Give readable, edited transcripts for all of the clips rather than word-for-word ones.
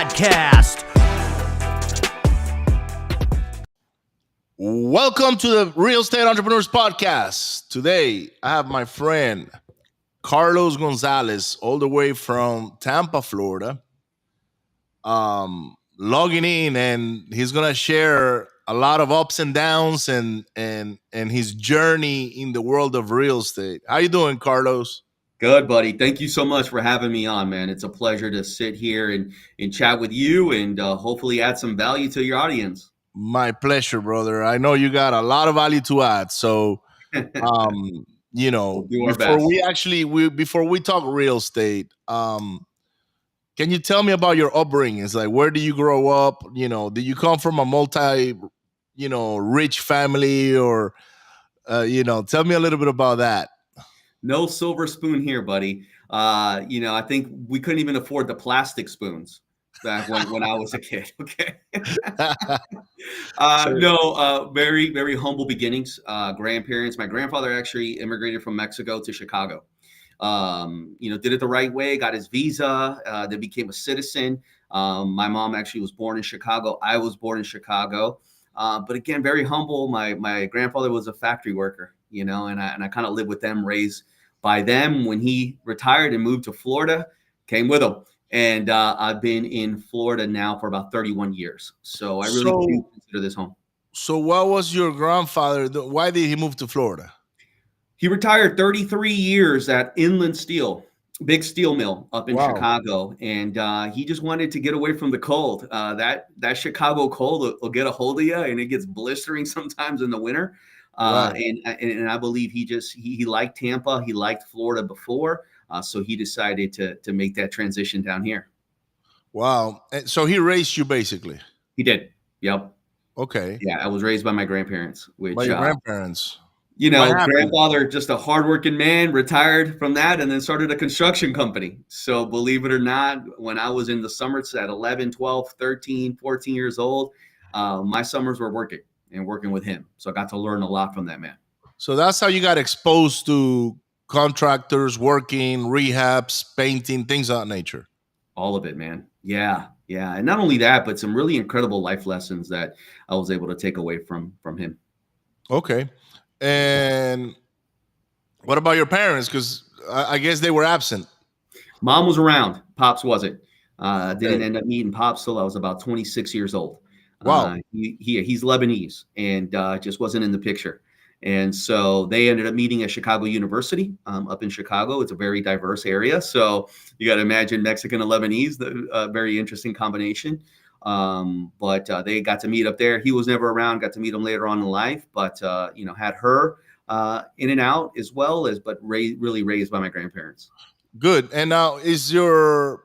podcast. Welcome to the Real Estate Entrepreneurs Podcast. Today, I have my friend Carlos Gonzalez, all the way from Tampa, Florida, logging in, and he's gonna share a lot of ups and downs and his journey in the world of real estate. How you doing, Carlos? Good, buddy. Thank you so much for having me on, man. It's a pleasure to sit here and chat with you and hopefully add some value to your audience. My pleasure, brother. I know you got a lot of value to add. So, We'll do our before best. before we talk real estate, can you tell me about your upbringing? It's like, where do you grow up? Did you come from a rich family, or tell me a little bit about that. No silver spoon here, buddy. I think we couldn't even afford the plastic spoons back when I was a kid. Okay. Very, very humble beginnings. Grandparents. My grandfather actually immigrated from Mexico to Chicago. Did it the right way, got his visa, then became a citizen. My mom actually was born in Chicago. I was born in Chicago. But again, very humble. My grandfather was a factory worker, and I kind of lived with them, raised by them. When he retired and moved to Florida, came with him. And I've been in Florida now for about 31 years. So I really do consider this home. So what was your grandfather? Why did he move to Florida? He retired 33 years at Inland Steel, big steel mill up in Chicago. And he just wanted to get away from the cold. That Chicago cold will get a hold of you, and it gets blistering sometimes in the winter. And I believe he liked Tampa. He liked Florida before. So he decided to make that transition down here. Wow. And so he raised you, basically? He did. Yep. Okay. Yeah, I was raised by my grandparents. By your grandparents? Grandfather, just a hardworking man, retired from that and then started a construction company. So believe it or not, when I was in the summers at 11, 12, 13, 14 years old, my summers were working with him. So I got to learn a lot from that man. So that's how you got exposed to contractors, working, rehabs, painting, things of that nature. All of it, man. Yeah. And not only that, but some really incredible life lessons that I was able to take away from him. Okay. And what about your parents? Because I guess they were absent. Mom was around. Pops wasn't. Didn't end up meeting Pops till I was about 26 years old. Wow. He's Lebanese and just wasn't in the picture. And so they ended up meeting at Chicago University up in Chicago. It's a very diverse area. So you got to imagine Mexican and Lebanese, a very interesting combination. But they got to meet up there. He was never around, got to meet him later on in life, but, had her in and out as well but really raised by my grandparents. Good. And now is your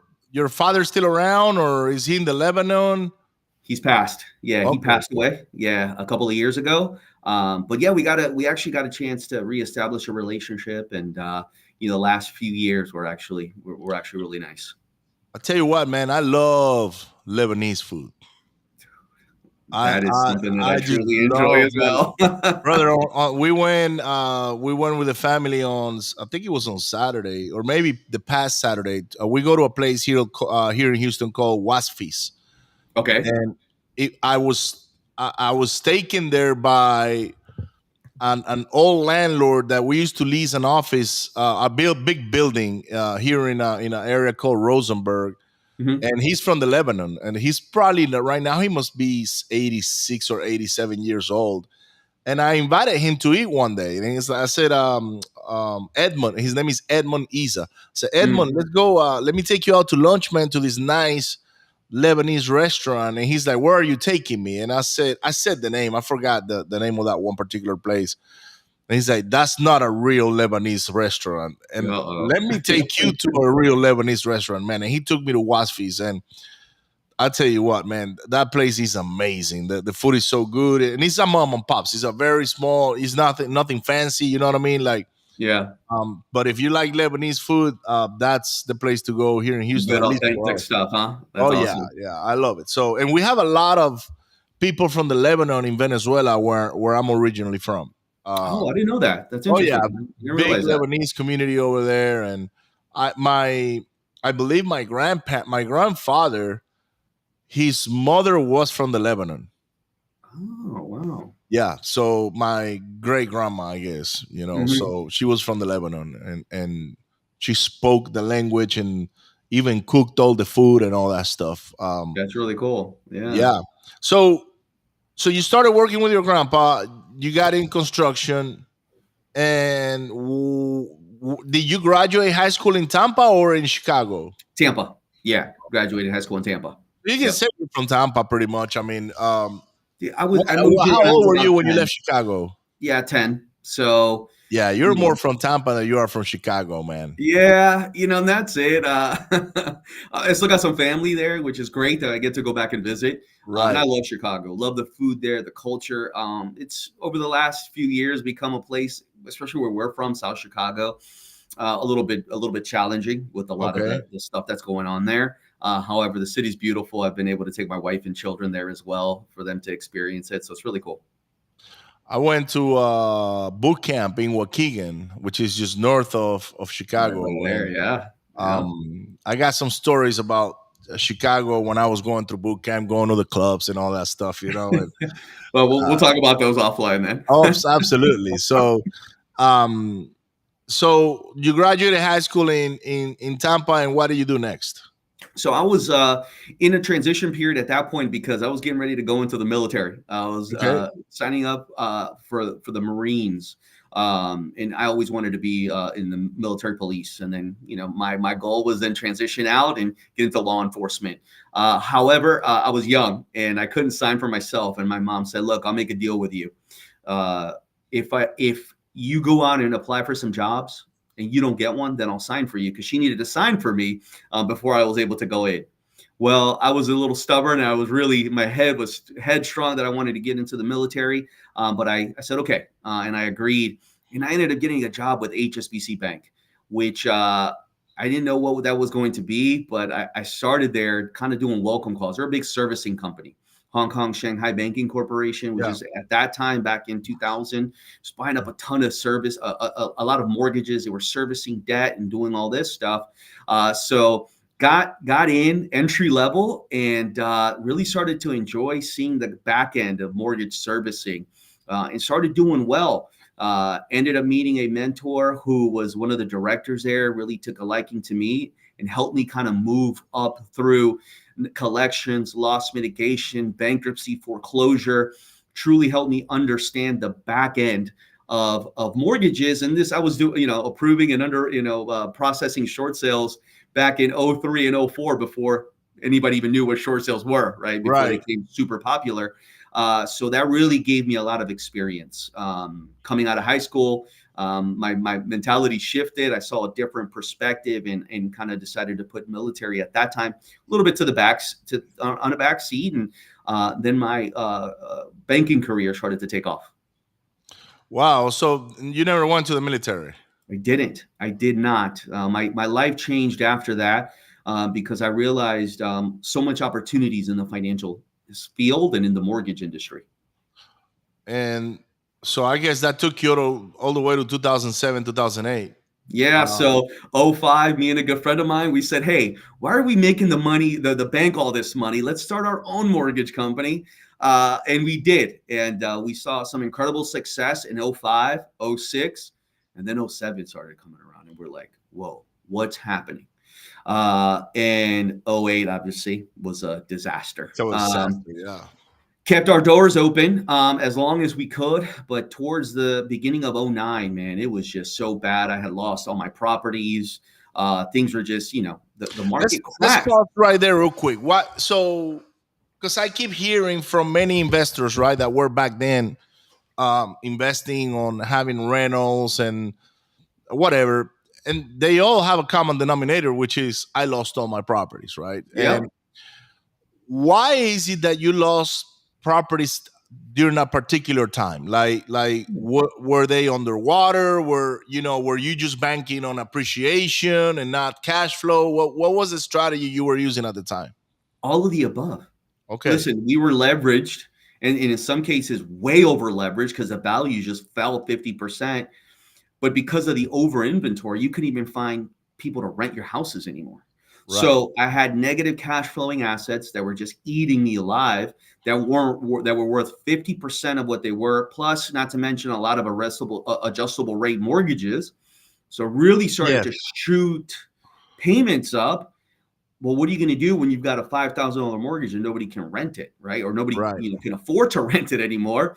father still around, or is he in the Lebanon? He's passed. Yeah, okay. He passed away. Yeah, a couple of years ago. But yeah, we actually got a chance to reestablish a relationship, and the last few years were actually really nice. I tell you what, man, I love Lebanese food. That is something that I truly enjoy as well. Brother, we went with the family on, I think it was on Saturday, or maybe the past Saturday. We go to a place here in Houston called Wasfi's. Okay. And I was taken there by an old landlord that we used to lease an office, big building here in an area called Rosenberg. Mm-hmm. And he's from the Lebanon, and he's probably right now, he must be 86 or 87 years old. And I invited him to eat one day. And I said, Edmund, his name is Edmund Isa. I said, Edmund, let's go. Let me take you out to lunch, man, to this nice Lebanese restaurant. And he's like, where are you taking me? And I said the name. I forgot the name of that one particular place. And he's like, that's not a real Lebanese restaurant. And let me take you to a real Lebanese restaurant, man. And he took me to Wasfi's. And I tell you what, man, that place is amazing. The food is so good. And it's a mom and pops. It's a very small, it's nothing fancy. You know what I mean? Like, yeah. But if you like Lebanese food, that's the place to go here in Houston. Authentic stuff, huh? That's awesome. Yeah, I love it. So, and we have a lot of people from the Lebanon in Venezuela, where I'm originally from. I didn't know that. That's interesting. Big Lebanese community over there, and I believe my grandfather his mother was from the Lebanon. Oh, wow. Yeah, so my great grandma, I guess, Hmm. so she was from the Lebanon, and she spoke the language and even cooked all the food and all that stuff. That's really cool. Yeah. Yeah. So you started working with your grandpa. You got in construction, and did you graduate high school in Tampa or in Chicago? Tampa. Yeah. Graduated high school in Tampa. You can Yep. say you're from Tampa, pretty much. I mean, Yeah, I moved here how when I old was were about you when you 10. left Chicago? Yeah, 10. So, Yeah, you're you know, more from Tampa than you are from Chicago, man. yeah, and that's it. I still got some family there, which is great that I get to go back and visit. And I Right. love Chicago. Love the food there, the culture. It's over the last few years become a place, especially where we're from, South Chicago, a little bit challenging with a lot of Okay. the stuff that's going on there. However, the city's beautiful. I've been able to take my wife and children there as well for them to experience it. So it's really cool. I went to boot camp in Waukegan, which is just north of Right Chicago, over there. and Yeah. Yeah. I got some stories about Chicago when I was going through boot camp, going to the clubs and all that stuff, And Well, we'll talk about those offline oh, then. absolutely. Um, so you graduated high school in Tampa, and what did you do next? So I was in a transition period at that point because I was getting ready to go into the military. I was Okay. signing up for the Marines, and I always wanted to be in the military police. And then my goal was then transition out and get into law enforcement. However, I was young and I couldn't sign for myself. And my mom said, "Look, I'll make a deal with you. Uh, if you go out and apply for some jobs." And you don't get one, then I'll sign for you, because she needed to sign for me before I was able to go in. Well, I was a little stubborn. And I was really, my head was headstrong that I wanted to get into the military. But I said, okay. And I agreed. And I ended up getting a job with HSBC Bank, which I didn't know what that was going to be. But I started there kind of doing welcome calls. They're a big servicing company. Hong Kong Shanghai Banking Corporation, which Yeah. is at that time back in 2000, was buying up a ton of service, a lot of mortgages. They were servicing debt and doing all this stuff. So got in entry level and really started to enjoy seeing the back end of mortgage servicing, and started doing well. Ended up meeting a mentor who was one of the directors there, really took a liking to me and helped me kind of move up through collections, loss mitigation, bankruptcy, foreclosure. Truly helped me understand the back end of mortgages. And this I was doing, approving and processing short sales back in 03 and 04, before anybody even knew what short sales were, right? Before they Right. became super popular. So that really gave me a lot of experience. Coming out of high school, my mentality shifted. I saw a different perspective, and kind of decided to put military at that time a little bit on a back seat. And then my banking career started to take off. Wow. So you never went to the military. I didn't. I did not. My life changed after that, because I realized so much opportunities in the financial field and in the mortgage industry. And so I guess that took you all the way to 2007, 2008. Yeah, so '05, me and a good friend of mine, we said, "Hey, why are we making the money, the bank all this money? Let's start our own mortgage company." And we did. And we saw some incredible success in '05, '06, and then '07 started coming around. And we're like, whoa, what's happening? And '08 obviously was a disaster. So it's disaster. Yeah. Kept our doors open as long as we could, but towards the beginning of '09, man, it was just so bad. I had lost all my properties. Things were just, the Let's market let's crashed. pause right there real quick. What so because I keep hearing from many investors, right, that were back then investing on having rentals and whatever, and they all have a common denominator, which is I lost all my properties, right? And Yep. why is it that you lost properties during a particular time? Were they underwater? Were you just banking on appreciation and not cash flow? What was the strategy you were using at the time? All of the above. Okay. Listen, we were leveraged, and in some cases, way over leveraged, because the value just fell 50%. But because of the over inventory, you couldn't even find people to rent your houses anymore. Right. So I had negative cash flowing assets that were just eating me alive, that were worth 50% of what they were, plus not to mention a lot of adjustable rate mortgages. So really started to Yes. shoot payments up. Well, what are you going to do when you've got a $5,000 mortgage and nobody can rent it, right? Or nobody, Right. can afford to rent it anymore.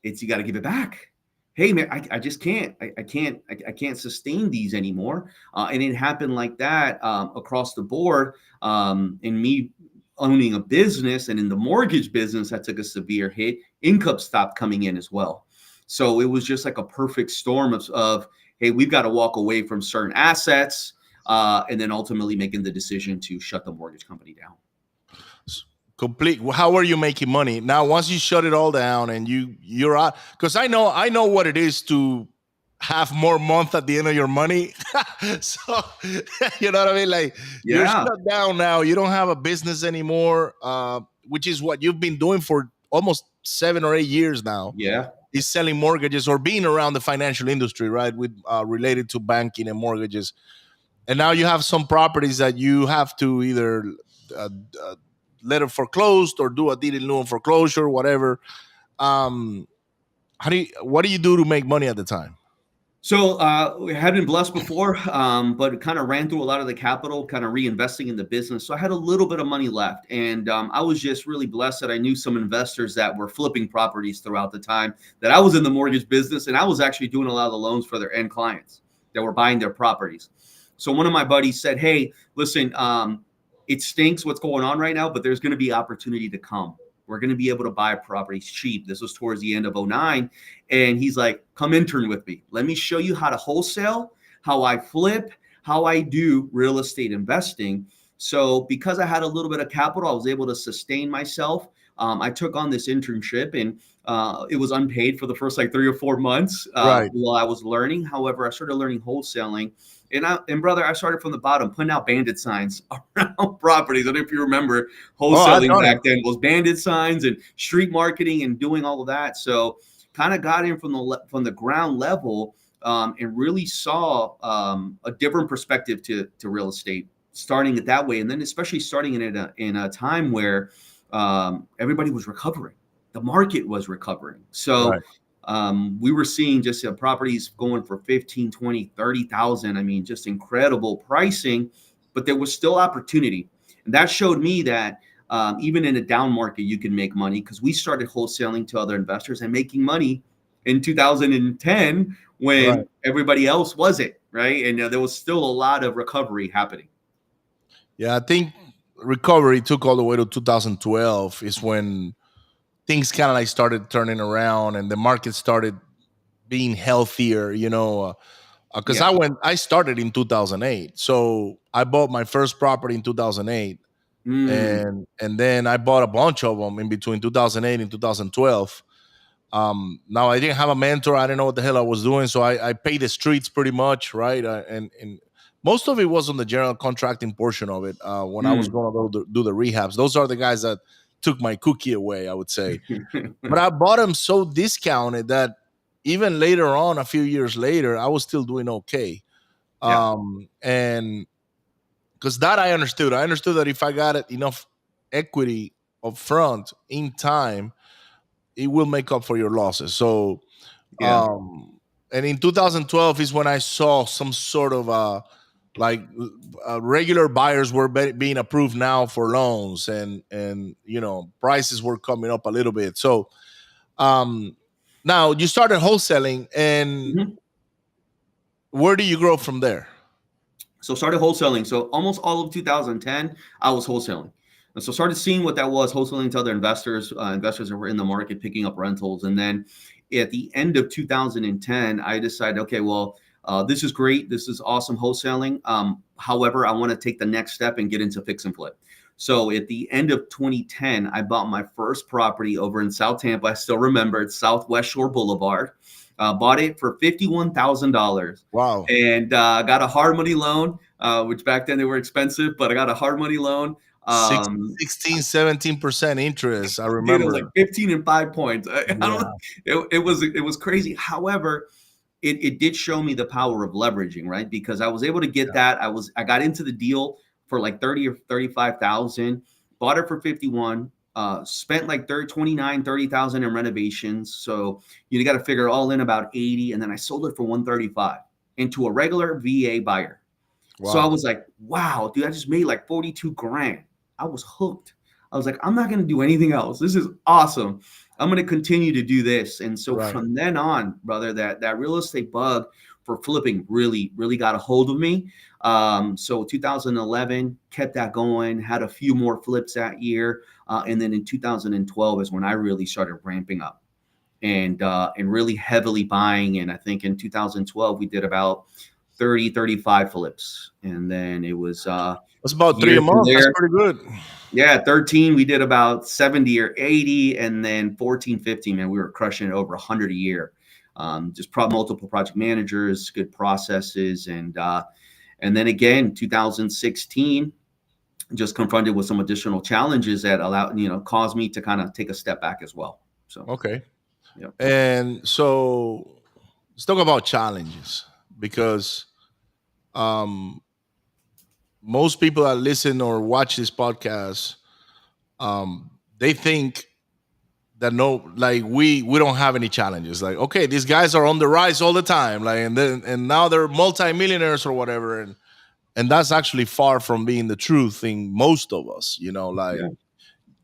It's you got to give it back. Hey man, I just can't. I can't sustain these anymore. And it happened like that across the board. And me owning a business and in the mortgage business, that took a severe hit. Income stopped coming in as well. So it was just like a perfect storm of hey, we've got to walk away from certain assets, and then ultimately making the decision to shut the mortgage company down. Complete. How are you making money now? Once you shut it all down and you're out, because I know what it is to have more month at the end of your money. So you know what I mean. Like you're Yeah, shut down now. You don't have a business anymore, which is what you've been doing for almost 7 or 8 years now. yeah, Is selling mortgages or being around the financial industry, right? With related to banking and mortgages. And now you have some properties that you have to either uh, uh, let it foreclosed or do a deed in lieu of foreclosure, whatever. Um, what do you do to make money at the time? So we had been blessed before, but it kind of ran through a lot of the capital, kind of reinvesting in the business. So I had a little bit of money left, and I was just really blessed that I knew some investors that were flipping properties throughout the time that I was in the mortgage business, and I was actually doing a lot of the loans for their end clients that were buying their properties. So one of my buddies said, "Hey, listen, it stinks what's going on right now, but there's going to be opportunity to come. We're going to be able to buy properties cheap." This was towards the end of '09. And he's like, come intern with me. Let me show you how to wholesale, how I flip, how I do real estate investing. So because I had a little bit of capital, I was able to sustain myself. I took on this internship, and it was unpaid for the first like 3 or 4 months Right. while I was learning. However, I started learning wholesaling. And brother, I started from the bottom, putting out bandit signs around properties. I don't know if you remember Oh, I've wholesaling done it. back then was bandit signs and street marketing and doing all of that. So kind of got in from the ground level, and really saw a different perspective to real estate, starting it that way, and then especially starting in a time where everybody was recovering, the market was recovering. So Right. we were seeing just properties going for 15, 20, 30,000. I mean, just incredible pricing, but there was still opportunity. And that showed me that even in a down market, you can make money, because we started wholesaling to other investors and making money in 2010 Right. when everybody else wasn't, right? And there was still a lot of recovery happening. Yeah, I think recovery took all the way to 2012 is when things kind of like started turning around and the market started being healthier. Because Yeah. I started in 2008, so I bought my first property in 2008, Mm, and then I bought a bunch of them in between 2008 and 2012. Now I didn't have a mentor. I didn't know what the hell I was doing, so I paid the streets pretty much, right? And most of it was on the general contracting portion of it. When I was mm. going to do the rehabs, those are the guys that took my cookie away, I would say. But I bought them so discounted that even later on, a few years later, I was still doing okay. Yeah. And because that I understood that if I got it enough equity up front in time, it will make up for your losses. So, Yeah. and in 2012 is when I saw some sort of like regular buyers were being approved now for loans, and prices were coming up a little bit. So, um, now you started wholesaling, and Mhm. where do you grow from there? So started wholesaling. So almost all of 2010, I was wholesaling. And so started seeing what that was, wholesaling to other investors, investors that were in the market picking up rentals. And then at the end of 2010, I decided, okay, well, this is great. This is awesome wholesaling. However, I want to take the next step and get into fix and flip. So at the end of 2010, I bought my first property over in South Tampa. I still remember it's Southwest Shore Boulevard. Bought it for $51,000 Wow. and got a hard money loan, which back then they were expensive, but I got a hard money loan. Six, Um, 16, 17% interest. I Dude, it was like remember. 15 and 5 points. I don't. Yeah. It was crazy. However, it did show me the power of leveraging, right? Because I was able to get that. I got into the deal for like 30 or 35,000, bought it for 51, spent like 30,000 in renovations. So you got to figure all in about 80. And then I sold it for 135 into a regular VA buyer. Wow. So I was like, wow, dude, I just made like 42 grand. I was hooked. I was like, I'm not going to do anything else. This is awesome. I'm going to continue to do this. And so from then on, brother, that real estate bug for flipping really, really got a hold of me. So 2011, kept that going, had a few more flips that year. And then in 2012 is when I really started ramping up and really heavily buying. And I think in 2012, we did about 30, 35 flips. And then it was that's about 3 a month. That's pretty good. Yeah, 13, we did about 70 or 80. And then 14, 15, man, we were crushing it over 100 a year. Just multiple project managers, good processes. And then again, 2016, just confronted with some additional challenges that caused me to kind of take a step back as well. So, okay. Yep. And so let's talk about challenges, because most people that listen or watch this podcast, they think that we don't have any challenges. Like, okay, these guys are on the rise all the time, like, and now they're multimillionaires or whatever, and that's actually far from being the truth in most of us.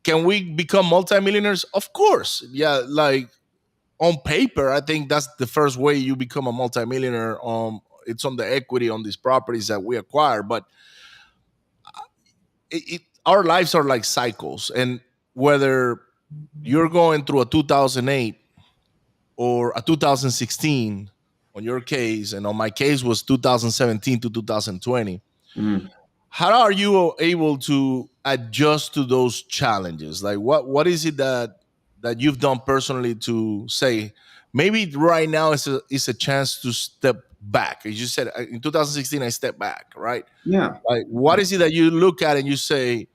Can we become multimillionaires? Of course, yeah. Like on paper, I think that's the first way you become a multimillionaire. It's on the equity on these properties that we acquire, but our lives are like cycles, and whether you're going through a 2008 or a 2016 on your case, and on my case was 2017 to 2020, how are you able to adjust to those challenges? Like what is it that you've done personally to say, maybe right now is a chance to step back? As you said, in 2016, I stepped back, right? Yeah. Like, what is it that you look at and you say,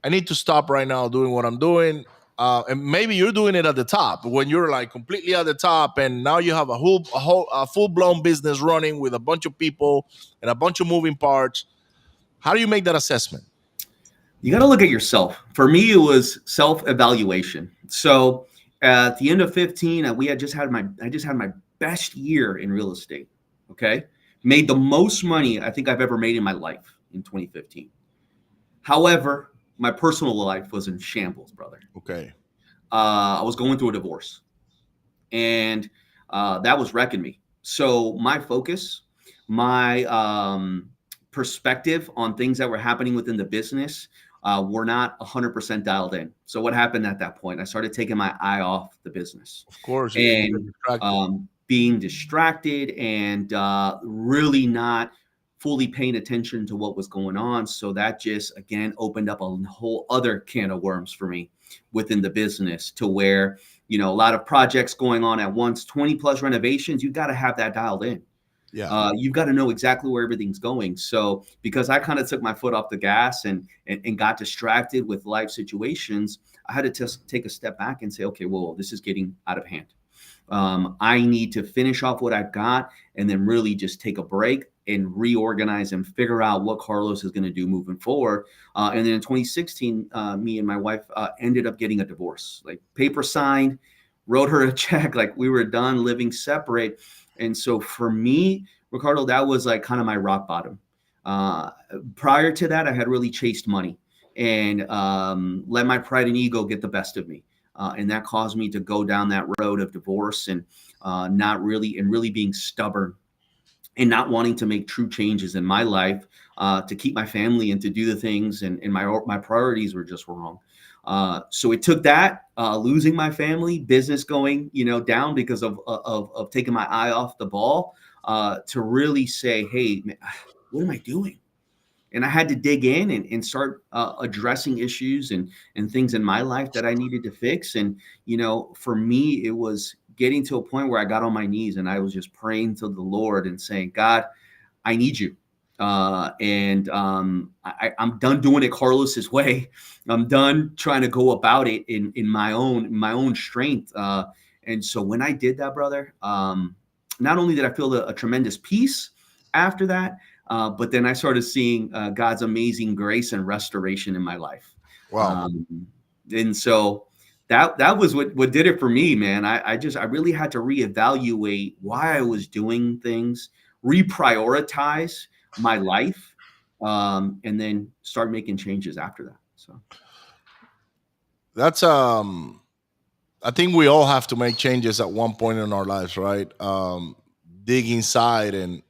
I need to stop right now doing what I'm doing? And maybe you're doing it at the top, when you're like completely at the top, and now you have a full-blown business running with a bunch of people and a bunch of moving parts. How do you make that assessment? You got to look at yourself. For me, it was self-evaluation. So at the end of 15, I just had my best year in real estate. Okay. Made the most money I think I've ever made in my life in 2015. However, my personal life was in shambles, brother. Okay. I was going through a divorce, and that was wrecking me. So my focus, my perspective on things that were happening within the business were not 100% dialed in. So what happened at that point? I started taking my eye off the business. Of course. And being distracted and really not fully paying attention to what was going on. So that just, again, opened up a whole other can of worms for me within the business, to where, a lot of projects going on at once, 20 plus renovations, you got to have that dialed in. Yeah. You've got to know exactly where everything's going. So because I kind of took my foot off the gas and got distracted with life situations, I had to just take a step back and say, okay, well, this is getting out of hand. I need to finish off what I've got and then really just take a break and reorganize and figure out what Carlos is going to do moving forward. And then in 2016, me and my wife ended up getting a divorce, like paper signed, wrote her a check, like we were done living separate. And so for me, Ricardo, that was like kind of my rock bottom. Prior to that, I had really chased money and let my pride and ego get the best of me. And that caused me to go down that road of divorce and really being stubborn and not wanting to make true changes in my life to keep my family and to do the things. And my priorities were just wrong. So it took that losing my family, business going, down because of taking my eye off the ball to really say, hey, man, what am I doing? And I had to dig in and start addressing issues and things in my life that I needed to fix. And, for me, it was getting to a point where I got on my knees and I was just praying to the Lord and saying, God, I need you. I'm done doing it Carlos's way. I'm done trying to go about it in my own strength. And so when I did that, brother, not only did I feel a tremendous peace after that, but then I started seeing God's amazing grace and restoration in my life. Wow. Um, and so that was what did it for me, man. I really had to reevaluate why I was doing things, reprioritize my life, and then start making changes after that. So That's I think we all have to make changes at one point in our lives, right? Dig inside and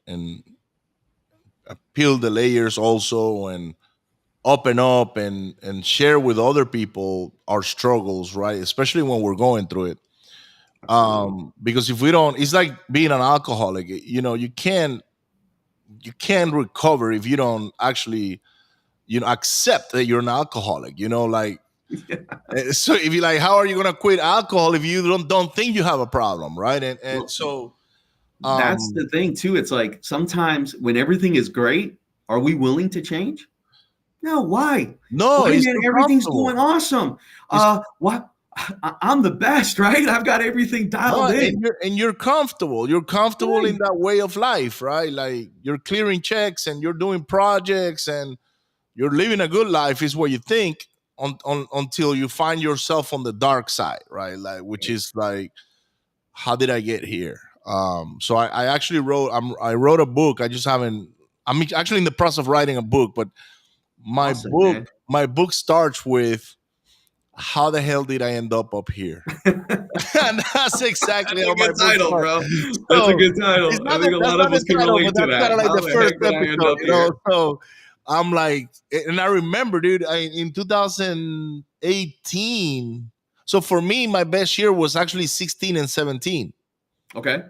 peel the layers also, and open up and share with other people our struggles, right? Especially when we're going through it. absolutely. Because if we don't, it's like being an alcoholic. You know, you can't recover if you don't actually, accept that you're an alcoholic. Like, so if you like, how are you gonna quit alcohol if you don't think you have a problem, right? And Well, so, that's the um, thing too. It's like sometimes when everything is great, are we willing to change? No, why? no, Why, it's man? too Everything's comfortable. going awesome. It's What? I'm the best, right? I've got everything no, dialed in. and you're comfortable. You're comfortable in Right. that way of life, right? Like you're clearing checks and you're doing projects and you're living a good life, is what you think, until you find yourself on the dark side, right? Like, which is like, how did I get here? So I actually I wrote a book. I just haven't. I'm actually in the process of writing a book, but my Awesome, book man. my book starts with, how the hell did I end up here? And that's exactly That's how a my good book title, starts. bro. That's a So good title. I think a that's lot not of the us can title, but relate to that's kind that. of like How the the first heck did I end episode, up here? So I'm like, and I remember, dude, in 2018. So for me, my best year was actually 16 and 17. Okay.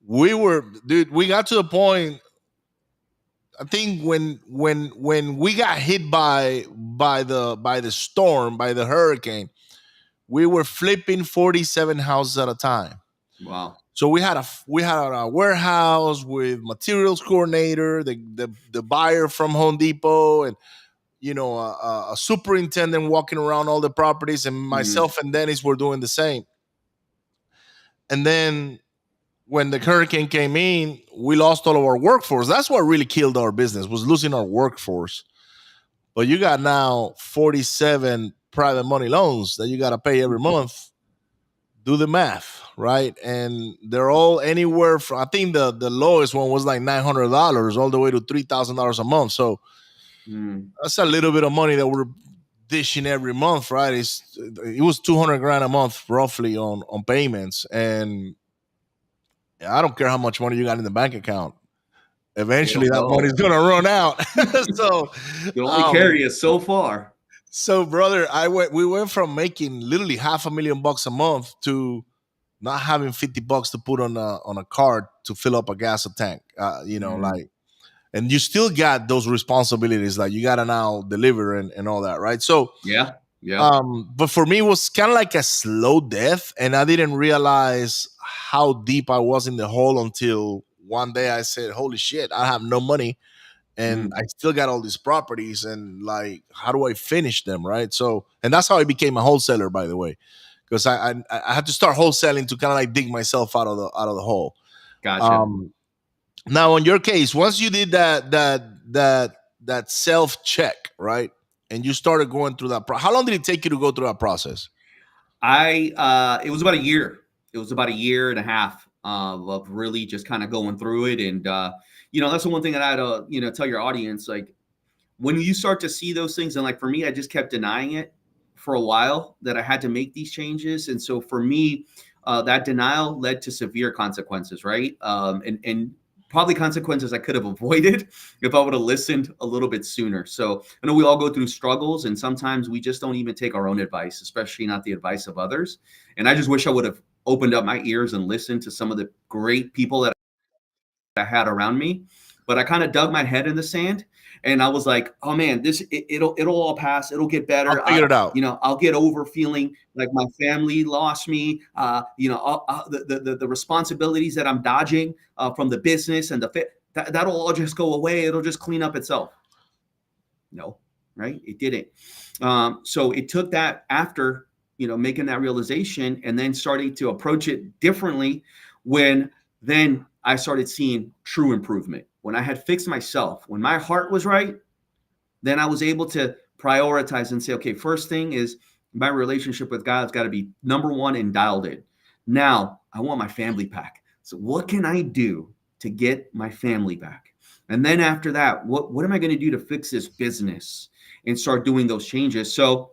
We got to the point. I think when we got hit by the storm, by the hurricane, we were flipping 47 houses at a time. Wow. So we had a warehouse with materials coordinator, the buyer from Home Depot, and a superintendent walking around all the properties, and Mhm. myself and Dennis were doing the same. And then when the hurricane came in, we lost all of our workforce. That's what really killed our business, was losing our workforce. But you got now 47 private money loans that you got to pay every month. Do the math, right? And they're all anywhere from, I think the lowest one was like $900 all the way to $3,000 a month. So Mm. that's a little bit of money that we're dishing every month, right? It was 200 grand a month roughly on payments. And I don't care how much money you got in the bank account. It'll Eventually that go. money's gonna run out. so It only um carry us so far. so brother, we went from making literally $500,000 a month to not having $50 to put on a card to fill up a gas tank. Mm. Like, and you still got those responsibilities, like you gotta now deliver and all that, right? So Yeah. Yeah. but for me it was kind of like a slow death, and I didn't realize how deep I was in the hole until one day I said, holy shit, I have no money and Mm. I still got all these properties, and like, how do I finish them, right? So, and that's how I became a wholesaler, by the way, because I had to start wholesaling to kind of like dig myself out of the hole. Gotcha. Um, Now, in your case, once you did that self check, right, and you started going through that, how long did it take you to go through that process? It was about a year. It was about a year and a half of really just kind of going through it. And, that's the one thing that I had to, tell your audience, like when you start to see those things, and like for me, I just kept denying it for a while that I had to make these changes. And so for me, that denial led to severe consequences, right? And probably consequences I could have avoided if I would have listened a little bit sooner. So I know we all go through struggles, and sometimes we just don't even take our own advice, especially not the advice of others. And I just wish I would have opened up my ears and listened to some of the great people that I had around me. But I kind of dug my head in the sand, and I was like, "Oh man, it'll all pass. It'll get I'll better. figure it out. I'll get over feeling like my family lost me. The responsibilities that I'm dodging from the business and that'll all just go away. It'll just clean up itself." No, right? It didn't. So it took that after making that realization, and then starting to approach it differently when then I started seeing true improvement. When I had fixed myself, when my heart was right, then I was able to prioritize and say, okay, first thing is my relationship with God's got to be number one and dialed in. Now I want my family back. So what can I do to get my family back? And then after that, what am I going to do to fix this business and start doing those changes? So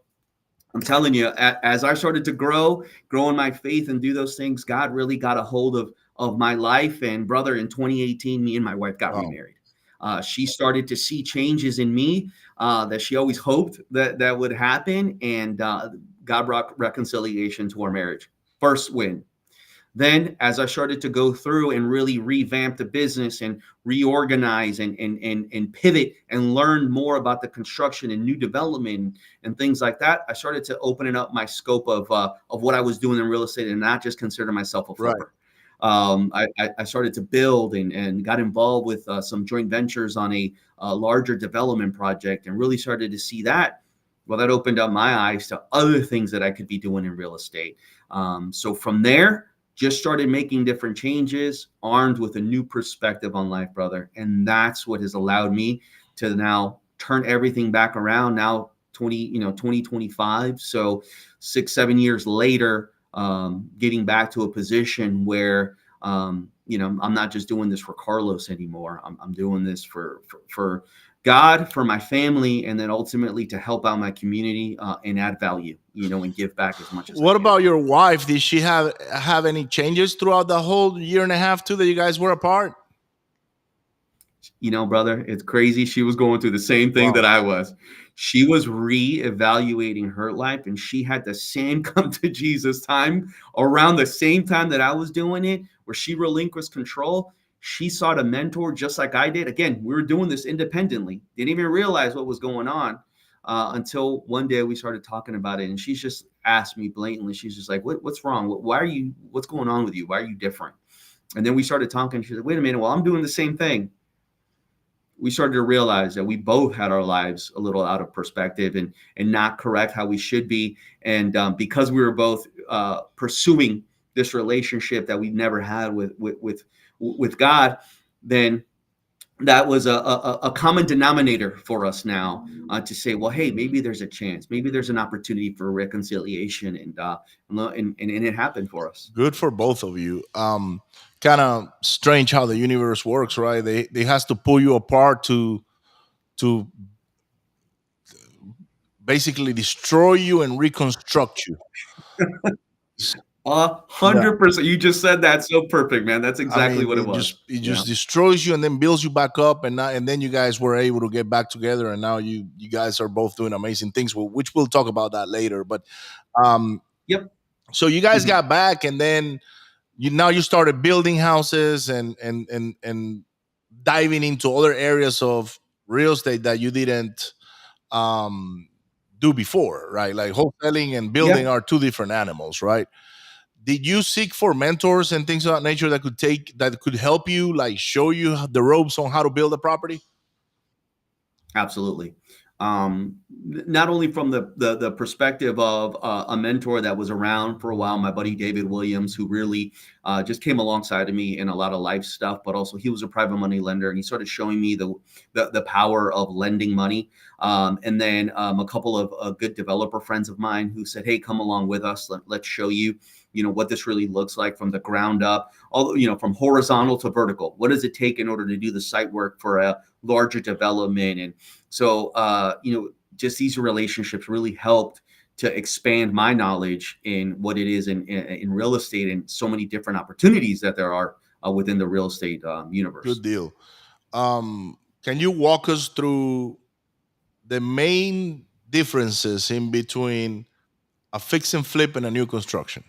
I'm telling you, as I started to grow in my faith and do those things, God really got a hold of my life. And brother, in 2018, me and my wife got remarried. She started to see changes in me that she always hoped that would happen, and God brought reconciliation to our marriage. First win. Then, as I started to go through and really revamp the business and reorganize and pivot and learn more about the construction and new development and things like that, I started to open up my scope of what I was doing in real estate and not just consider myself a flipper. Right. I started to build and got involved with some joint ventures on a larger development project, and really started to see that. Well, that opened up my eyes to other things that I could be doing in real estate. So from there, just started making different changes, armed with a new perspective on life, brother. And that's what has allowed me to now turn everything back around. Now 2025. So 6-7 years later, getting back to a position where, I'm not just doing this for Carlos anymore. I'm doing this for God, for my family, and then ultimately to help out my community and add value, and give back as much as I What can. about your wife? Did she have any changes throughout the whole year and a half too that you guys were apart? Brother, it's crazy. She was going through the same thing that I was. She was reevaluating her life, and she had the same come to Jesus time around the same time that I was doing it, where she relinquished control. She sought a mentor just like I did. Again, we were doing this independently. Didn't even realize what was going on until one day we started talking about it. And she's just asked me blatantly. She's just like, what's wrong? What's going on with you? Why are you different? And then we started talking. She said, wait a minute. Well, I'm doing the same thing. We started to realize that we both had our lives a little out of perspective and not correct how we should be. And because we were both pursuing this relationship that we never had with God, then that was a common denominator for us now to say, well, hey, maybe there's a chance, maybe there's an opportunity for reconciliation, and it happened for us. Good for both of you. Kind of strange how the universe works, right? They has to pull you apart to basically destroy you and reconstruct you. 100%. You just said that so perfect, man. That's exactly what it was. It just destroys you and then builds you back up, and then you guys were able to get back together, and now you guys are both doing amazing things, which we'll talk about that later. But Yep. So you guys got back, and then you started building houses and diving into other areas of real estate that you didn't do before, right? Like wholesaling and building are two different animals, right? Did you seek for mentors and things of that nature that could help you, like show you the ropes on how to build a property? Absolutely. Not only from the perspective of a mentor that was around for a while, my buddy David Williams, who really just came alongside of me in a lot of life stuff, but also he was a private money lender, and he started showing me the power of lending money. And then a couple of good developer friends of mine who said, hey, come along with us. Let's show you, what this really looks like from the ground up, from horizontal to vertical. What does it take in order to do the site work for a larger development? And so, just these relationships really helped to expand my knowledge in what it is in real estate and so many different opportunities that there are within the real estate universe. Good deal. Can you walk us through the main differences in between a fix and flip and a new construction?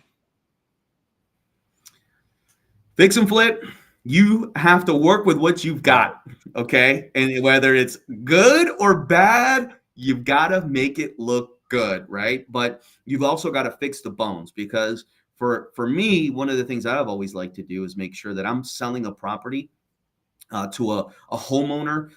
Fix and flip, you have to work with what you've got, okay? And whether it's good or bad, you've got to make it look good, right? But you've also got to fix the bones, because for me, one of the things I've always liked to do is make sure that I'm selling a property to a homeowner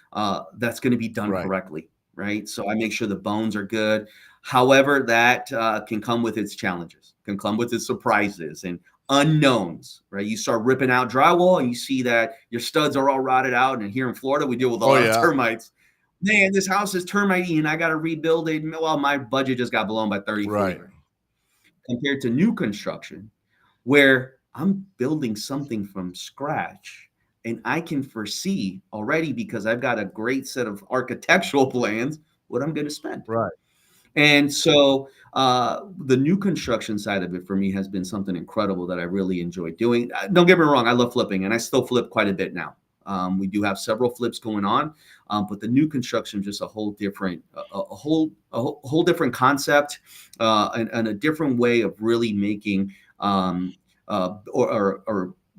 that's going to be done correctly, right? So I make sure the bones are good. However, that can come with its challenges, can come with its surprises. And unknowns, right? You start ripping out drywall and you see that your studs are all rotted out. And here in Florida, we deal with a Oh lot of yeah. termites. Man, this house is termitey and I got to rebuild it. Well, my budget just got blown by 30, 40 Right. grand. Compared to new construction, where I'm building something from scratch and I can foresee already, because I've got a great set of architectural plans, what I'm going to spend. Right. And so the new construction side of it for me has been something incredible that I really enjoy doing. Don't get me wrong, I love flipping and I still flip quite a bit now. We do have several flips going on, but the new construction is just a whole different, a whole different concept, and a different way of really making or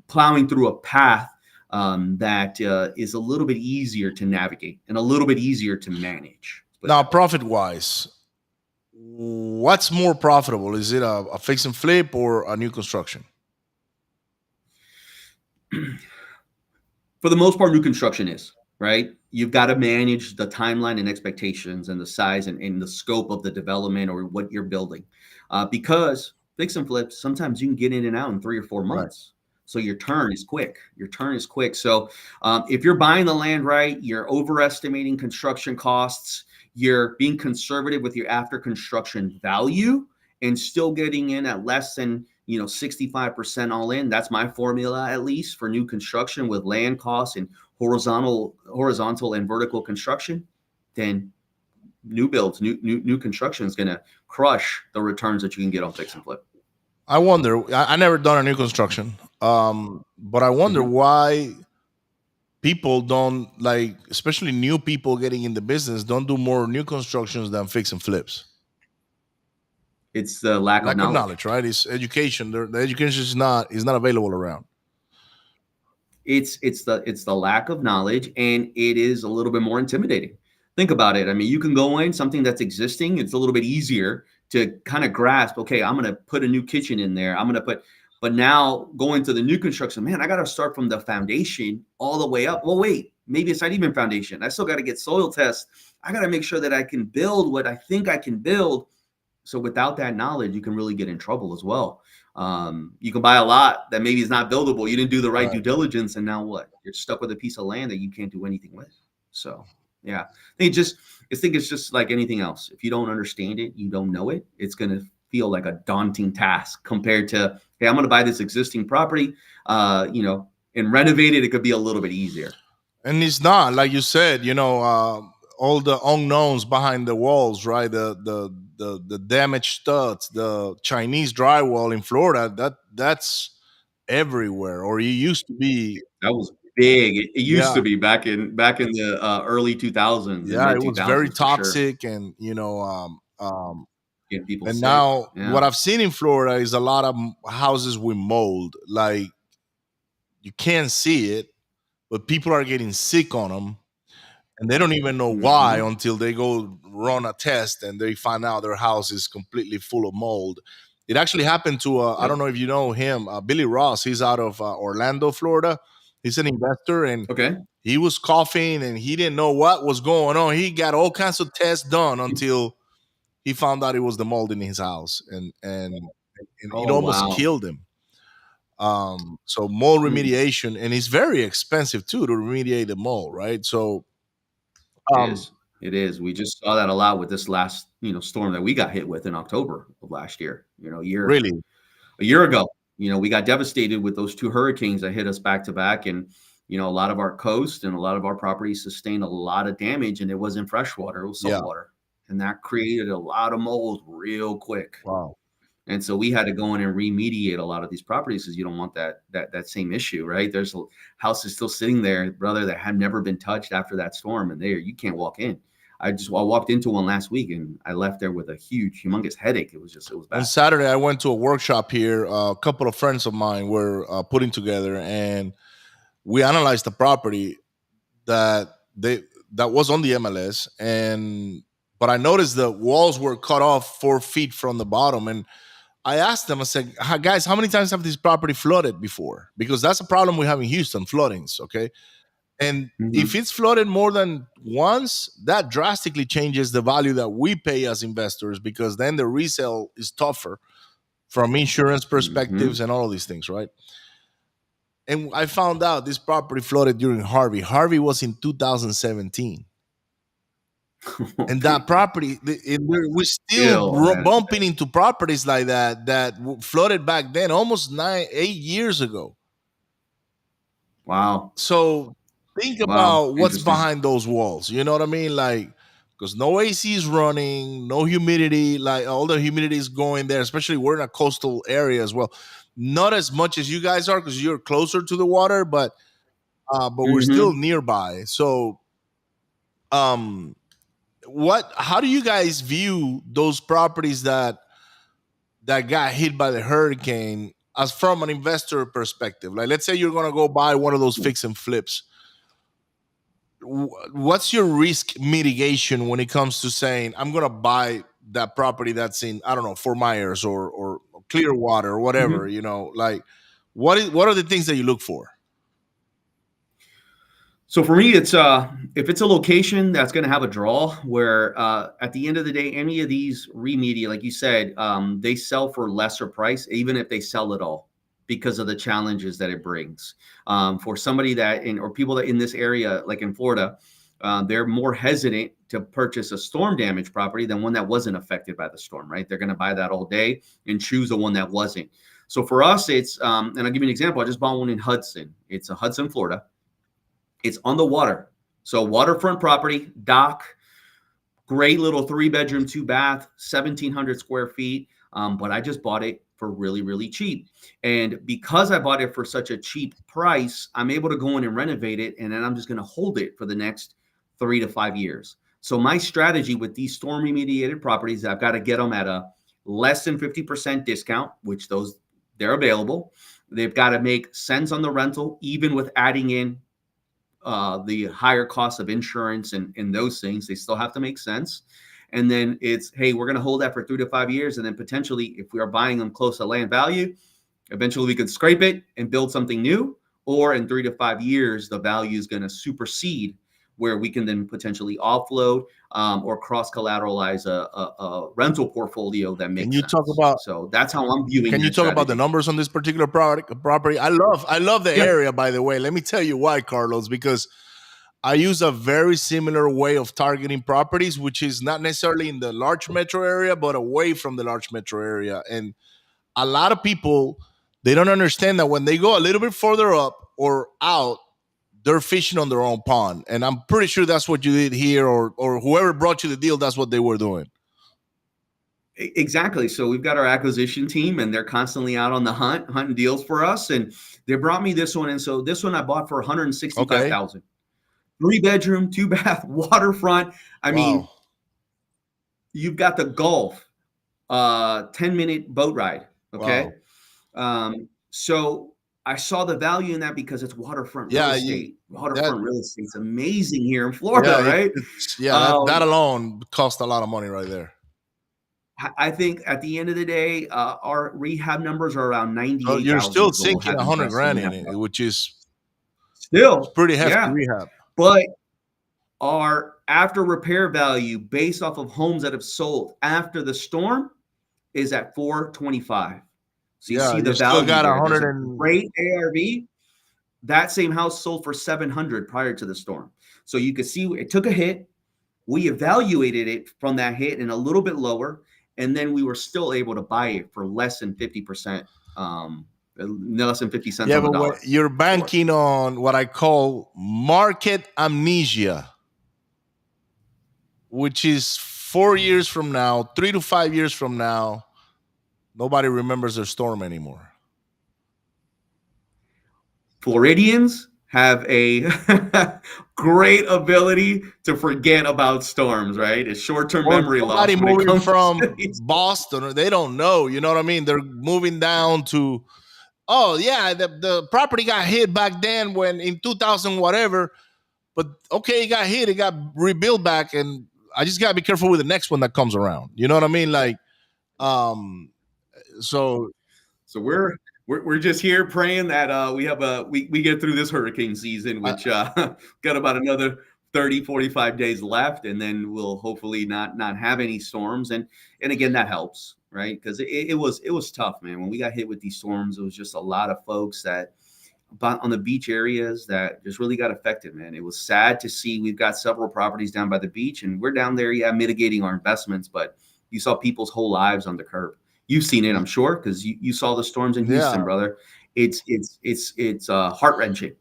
plowing through a path that is a little bit easier to navigate and a little bit easier to manage. Now, profit wise, what's more profitable? Is it a fix and flip or a new construction? For the most part, new construction is, right? You've got to manage the timeline and expectations and the size and the scope of the development or what you're building. Because fix and flips, sometimes you can get in and out in 3 or 4 months. Right. So your turn is quick. So if you're buying the land right, you're overestimating construction costs, you're being conservative with your after construction value and still getting in at less than 65% all in. That's my formula, at least for new construction with land costs and horizontal and vertical construction. Then new builds, new construction is going to crush the returns that you can get on fix and flip. I wonder. I never done a new construction, but I wonder why people don't, like, especially new people getting in the business, don't do more new constructions than fix and flips. It's the lack of knowledge, right? It's education. The education is not available around. It's the lack of knowledge, and it is a little bit more intimidating. Think about it. I mean, you can go in something that's existing. It's a little bit easier to kind of grasp. Okay, I'm going to put a new kitchen in there. But now going to the new construction, man, I got to start from the foundation all the way up. Well, wait, maybe it's not even foundation. I still got to get soil tests. I got to make sure that I can build what I think I can build. So without that knowledge, you can really get in trouble as well. You can buy a lot that maybe is not buildable. You didn't do the right due diligence, and now what? You're stuck with a piece of land that you can't do anything with. So, yeah, I think it's just like anything else. If you don't understand it, you don't know it, it's going to feel like a daunting task compared to, hey, I'm going to buy this existing property, and renovate it. It could be a little bit easier. And it's not, like you said, all the unknowns behind the walls, right? The damaged studs, the Chinese drywall in Florida, that's everywhere. Or it used to be. That was big. It used to be back in the early 2000s. Yeah, it was very toxic, sure. And people and sick. Now what I've seen in Florida is a lot of houses with mold. Like, you can't see it, but people are getting sick on them. And they don't even know why until they go run a test and they find out their house is completely full of mold. It actually happened to, I don't know if you know him, Billy Ross. He's out of Orlando, Florida. He's an investor, and he was coughing and he didn't know what was going on. He got all kinds of tests done until he found out it was the mold in his house, and it almost killed him. So mold remediation, and it's very expensive too to remediate the mold, right? So it is. We just saw that a lot with this last, storm that we got hit with in October of last year. A year ago, we got devastated with those 2 hurricanes that hit us back to back, and a lot of our coast and a lot of our properties sustained a lot of damage, and it wasn't fresh water; it was salt water, and that created a lot of mold real quick. Wow. And so we had to go in and remediate a lot of these properties because you don't want that same issue, right? There's houses still sitting there, brother, that have never been touched after that storm, and you can't walk in. I walked into one last week, and I left there with a humongous headache. It was bad. On Saturday, I went to a workshop here. A couple of friends of mine were putting together, and we analyzed the property that was on the MLS, but I noticed the walls were cut off 4 feet from the bottom, and I asked them, I said, guys, how many times have this property flooded before? Because that's a problem we have in Houston, floodings, okay? And if it's flooded more than once, that drastically changes the value that we pay as investors, because then the resale is tougher. from insurance Mhm. perspectives and all of these things, right? And I found out this property flooded during Harvey. Harvey was in 2017. Oh And my that God. property, we're still Still has bumping into properties like that flooded back then, almost 8 years ago. wow. So think Wow. about what's Interesting. behind those walls. You know what I mean? Like, because no AC is running, no humidity, like all the humidity is going there, especially we're in a coastal area as well. Not as much as you guys are because you're closer to the water, but we're still Mhm. nearby. So um how do you guys view those properties that got hit by the hurricane as from an investor perspective? Like, let's say you're going to go buy one of those fix and flips. What's your risk mitigation when it comes to saying I'm going to buy that property that's in, I don't know, Fort Myers or Clearwater or whatever, Mhm. like what are the things that you look for? So for me, it's if it's a location that's going to have a draw, where at the end of the day, any of these remedia, like you said, they sell for lesser price, even if they sell it all, because of the challenges that it brings. For somebody that in or people that in this area, like in Florida, they're more hesitant to purchase a storm damaged property than one that wasn't affected by the storm. Right? They're going to buy that all day and choose the one that wasn't. So for us, it's and I'll give you an example. I just bought one in Hudson. It's a Hudson, Florida. It's on the water. So waterfront property, dock, great little 3 bedroom, 2 bath, 1,700 square feet. But I just bought it for really, really cheap. And because I bought it for such a cheap price, I'm able to go in and renovate it. And then I'm just going to hold it for the next 3 to 5 years. So my strategy with these storm remediated properties, I've got to get them at a less than 50% discount, which they're available. They've got to make sense on the rental, even with adding in the higher cost of insurance and those things. They still have to make sense. And then it's, hey, we're going to hold that for 3 to 5 years. And then potentially, if we are buying them close to land value, eventually we could scrape it and build something new. Or in 3 to 5 years, the value is going to supersede where we can then potentially offload or cross collateralize a rental portfolio that Can makes you talk sense. about So that's how I'm viewing can you your talk about the strategy. numbers on this particular property? I love the Yeah. area, by the way. Let me tell you why, Carlos, because I use a very similar way of targeting properties, which is not necessarily in the large metro area, but away from the large metro area. And a lot of people, they don't understand that when they go a little bit further up or out, they're fishing on their own pond. And I'm pretty sure that's what you did here, or whoever brought you the deal, that's what they were doing. Exactly. So we've got our acquisition team, and they're constantly out on the hunting deals for us. And they brought me this one, and so this one I bought for Okay. 165,000. 3 bedroom, 2 bath, waterfront. I Wow. mean, you've got the Gulf, 10-minute boat ride. Okay. Wow. So I saw the value in that because it's waterfront real Yeah. estate. That Waterfront real estate's amazing here in Yeah, Florida, right? that alone cost a lot of money right there. I think at the end of the day, our rehab numbers are around So you're 98,000 still is what we'll sinking have 100 grand invested in in that it, property. which is Still, pretty hefty yeah. rehab. But our after repair value based off of homes that have sold after the storm is at 425. So you Yeah, see you the still value got a there. There's hundred a and great ARV. That same house sold for 700 prior to the storm. So you could see it took a hit. We evaluated it from that hit and a little bit lower, and then we were still able to buy it for less than 50%, less than 50 cents yeah, on the but dollar you're for it. banking on what I call market amnesia, which is 4 years from now, 3 to 5 years from now, nobody remembers their storm anymore. Floridians have a great ability to forget about storms, right? It's short-term Or memory somebody loss when it moving comes to from these. Boston, or they don't know, you know what I mean? They're moving down to, oh yeah, the property got hit back then when in 2000 whatever. But okay, it got hit, it got rebuilt back, and I just gotta be careful with the next one that comes around. You know what I mean? Like, um, so So we're just here praying that we have we get through this hurricane season, I, which got about another 30, 45 days left, and then we'll hopefully not have any storms. And again, that helps, right? Because it was tough, man. When we got hit with these storms, it was just a lot of folks that on the beach areas that just really got affected, man. It was sad to see. We've got several properties down by the beach, and we're down there, mitigating our investments, but you saw people's whole lives on the curb. You've seen it, I'm sure, because you saw the storms in Houston, Yeah. brother. It's heart wrenching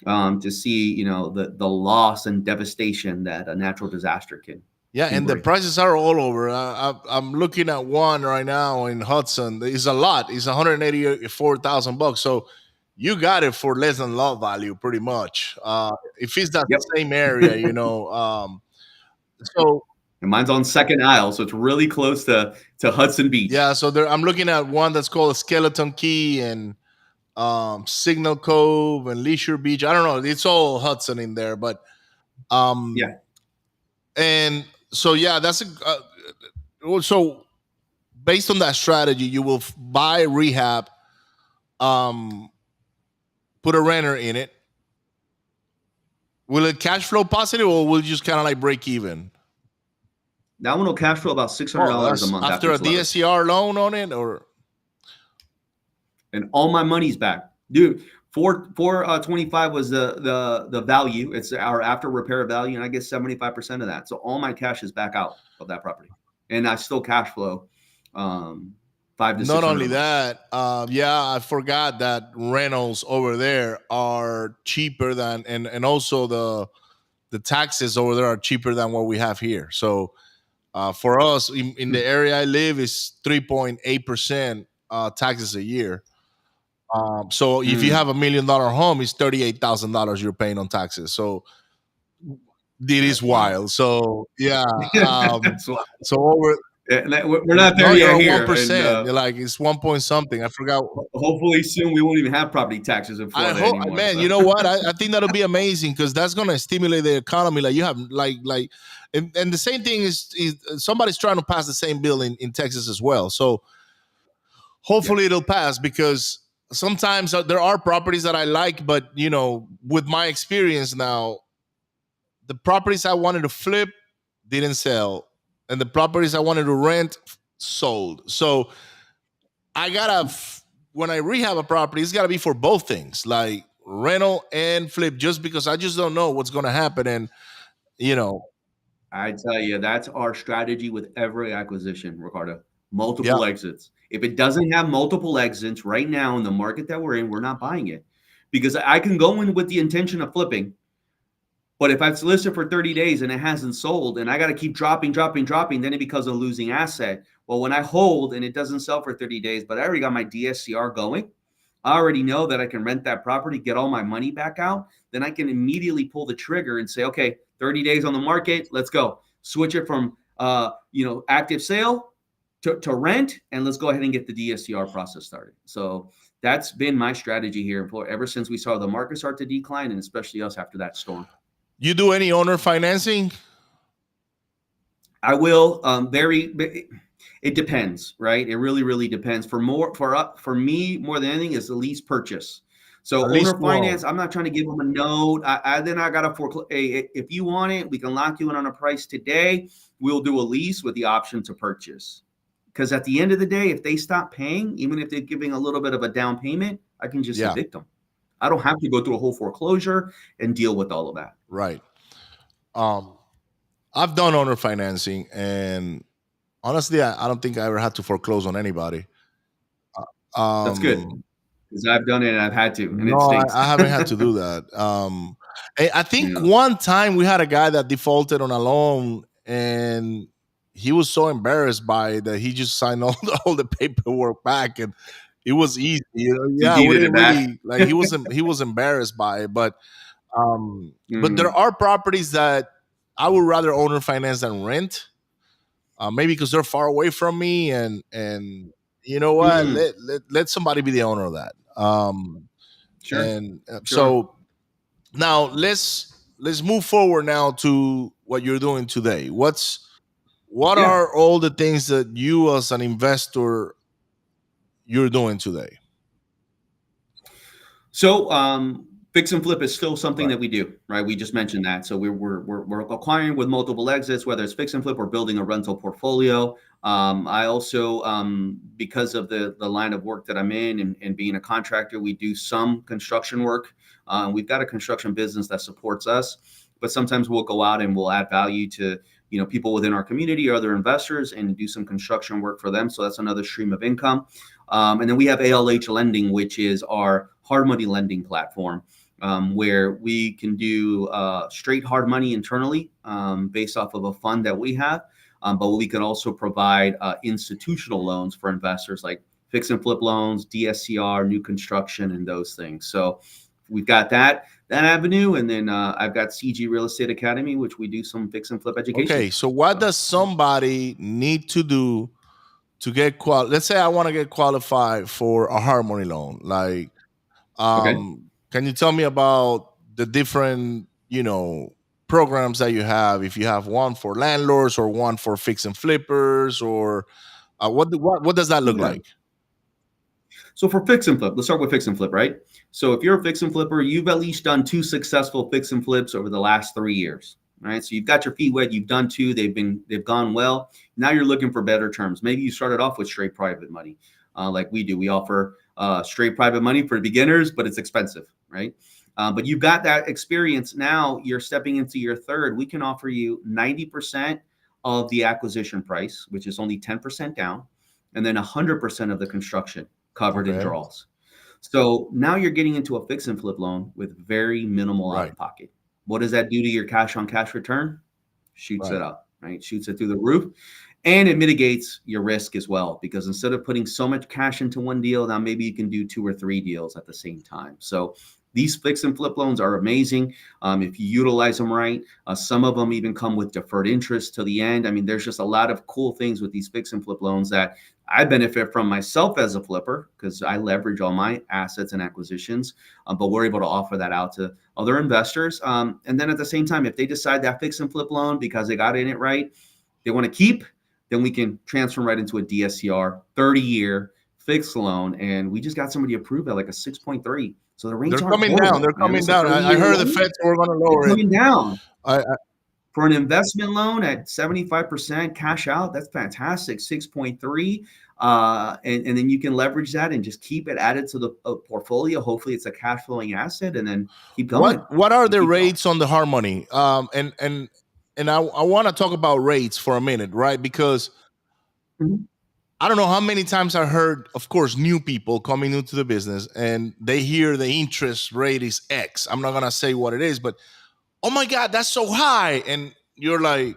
to see the loss and devastation that a natural disaster can And the bring. prices are all over. I'm looking at one right now in Hudson. It's a lot. It's $184,000. So you got it for less than lot value, pretty much. If it's that Yep. same area, so And mine's on Second Isle, so it's really close to Hudson Beach. yeah. So I'm looking at one that's called Skeleton Key and Signal Cove and Leisure Beach. I don't know. It's all Hudson in there, but Yeah. and so that's so based on that strategy, you will buy rehab, put a renter in it. Will it cash flow positive, or will it just kind of like break even? That one will cash flow about $600 a month after a DSCR loan on it, and all my money's back, dude. 425 was the value. It's our after repair value, and I get 75% of that. So all my cash is back out of that property, and I still cash flow. 5 to 6. Not only that, I forgot that rentals over there are cheaper than, and also the taxes over there are cheaper than what we have here. So for us in the area I live is 3.8% taxes a year. So if you have $1 million home, it's $38,000 you're paying on taxes. So it is wild. So so over. We're not there yet here. 1%. You're like, it's 1 point something. I forgot. Hopefully soon we won't even have property taxes in Florida anymore. Man, so. You know what? I think that'll be amazing because that's gonna stimulate the economy. Like you have and the same thing is somebody's trying to pass the same bill in Texas as well. So hopefully it'll pass, because sometimes there are properties that I like, but with my experience now, the properties I wanted to flip didn't sell, and the properties I wanted to rent sold. So I gotta, when I rehab a property, it's gotta be for both things, like rental and flip, just because I just don't know what's gonna happen. And I tell you, that's our strategy with every acquisition, Ricardo. Multiple exits. If it doesn't have multiple exits right now in the market that we're in, we're not buying it, because I can go in with the intention of flipping. But if I've listed for 30 days and it hasn't sold, and I got to keep dropping, then it becomes a losing asset. Well, when I hold and it doesn't sell for 30 days, but I already got my DSCR going, I already know that I can rent that property, get all my money back out, then I can immediately pull the trigger and say, okay, 30 days on the market, let's go. Switch it from active sale to rent, and let's go ahead and get the DSCR process started. So that's been my strategy here in Florida ever since we saw the market start to decline, and especially us after that storm. You do any owner financing? I will. It depends, right? It really, really depends. For me, more than anything, is the lease purchase. So owner finance, I'm not trying to give them a note. Then I got to foreclose. Hey, if you want it, we can lock you in on a price today. We'll do a lease with the option to purchase. Because at the end of the day, if they stop paying, even if they're giving a little bit of a down payment, I can just evict them. I don't have to go through a whole foreclosure and deal with all of that. Right. I've done owner financing, and honestly, I don't think I ever had to foreclose on anybody. That's good, because I've done it and I've had to, and no, it stinks. I haven't had to do that. I think one time we had a guy that defaulted on a loan, and he was so embarrassed by it that he just signed all the paperwork back, and it was easy. Yeah, we didn't really, like, he was embarrassed by it, but there are properties that I would rather owner finance than rent. Maybe because they're far away from me, and you know what? Let somebody be the owner of that. Sure. And so now let's move forward now to what you're doing today. What are all the things that you as an investor you're doing today? So Fix and flip is still something Right. that we do, right? We just mentioned that. So we're acquiring with multiple exits, whether it's fix and flip or building a rental portfolio. I also, because of the line of work that I'm in and being a contractor, we do some construction work. We've got a construction business that supports us, but sometimes we'll go out and we'll add value to people within our community or other investors and do some construction work for them. So that's another stream of income. And then we have ALH Lending, which is our hard money lending platform. Where we can do straight hard money internally based off of a fund that we have. But we can also provide institutional loans for investors like fix and flip loans, DSCR, new construction, and those things. So we've got that avenue. And then I've got CG Real Estate Academy, which we do some fix and flip education. Okay, so what does somebody need to do to get let's say I want to get qualified for a hard money loan? Like, Okay. can you tell me about the different, programs that you have? If you have one for landlords or one for fix and flippers, or what does that look Yeah. like? So for fix and flip, let's start with fix and flip, right? So if you're a fix and flipper, you've at least done 2 successful fix and flips over the last 3 years, right? So you've got your feet wet, you've done 2, they've gone well. Now you're looking for better terms. Maybe you started off with straight private money, like we do. We offer straight private money for beginners, but it's expensive, right? But you've got that experience. Now you're stepping into your third. We can offer you 90% of the acquisition price, which is only 10% down, and then 100% of the construction covered in Okay. draws. So now you're getting into a fix and flip loan with very minimal out of pocket. What does that do to your cash on cash return? Shoots it up, right? Shoots it through the roof. And it mitigates your risk as well, because instead of putting so much cash into one deal, now maybe you can do 2 or 3 deals at the same time. So these fix and flip loans are amazing if you utilize them right. Some of them even come with deferred interest to the end. I mean, there's just a lot of cool things with these fix and flip loans that I benefit from myself as a flipper, because I leverage all my assets and acquisitions, but we're able to offer that out to other investors. And then at the same time, if they decide that fix and flip loan because they got in it right, they want to keep, then we can transfer right into a DSCR 30-year fixed loan. And we just got somebody approved at like a 6.3. So the rates They're aren't coming horrible. down. They're coming down. I 30-year heard the loan, Feds were going to lower they're coming down. I, For an investment loan at 75% cash out, that's fantastic. 6.3. And then you can leverage that and just keep it added to the portfolio. Hopefully it's a cash flowing asset, and then keep going. What are the rates on the hard money? And I want to talk about rates for a minute, right? Because I don't know how many times I heard, of course, new people coming into the business and they hear the interest rate is X. I'm not going to say what it is, but oh my God, that's so high. And you're like,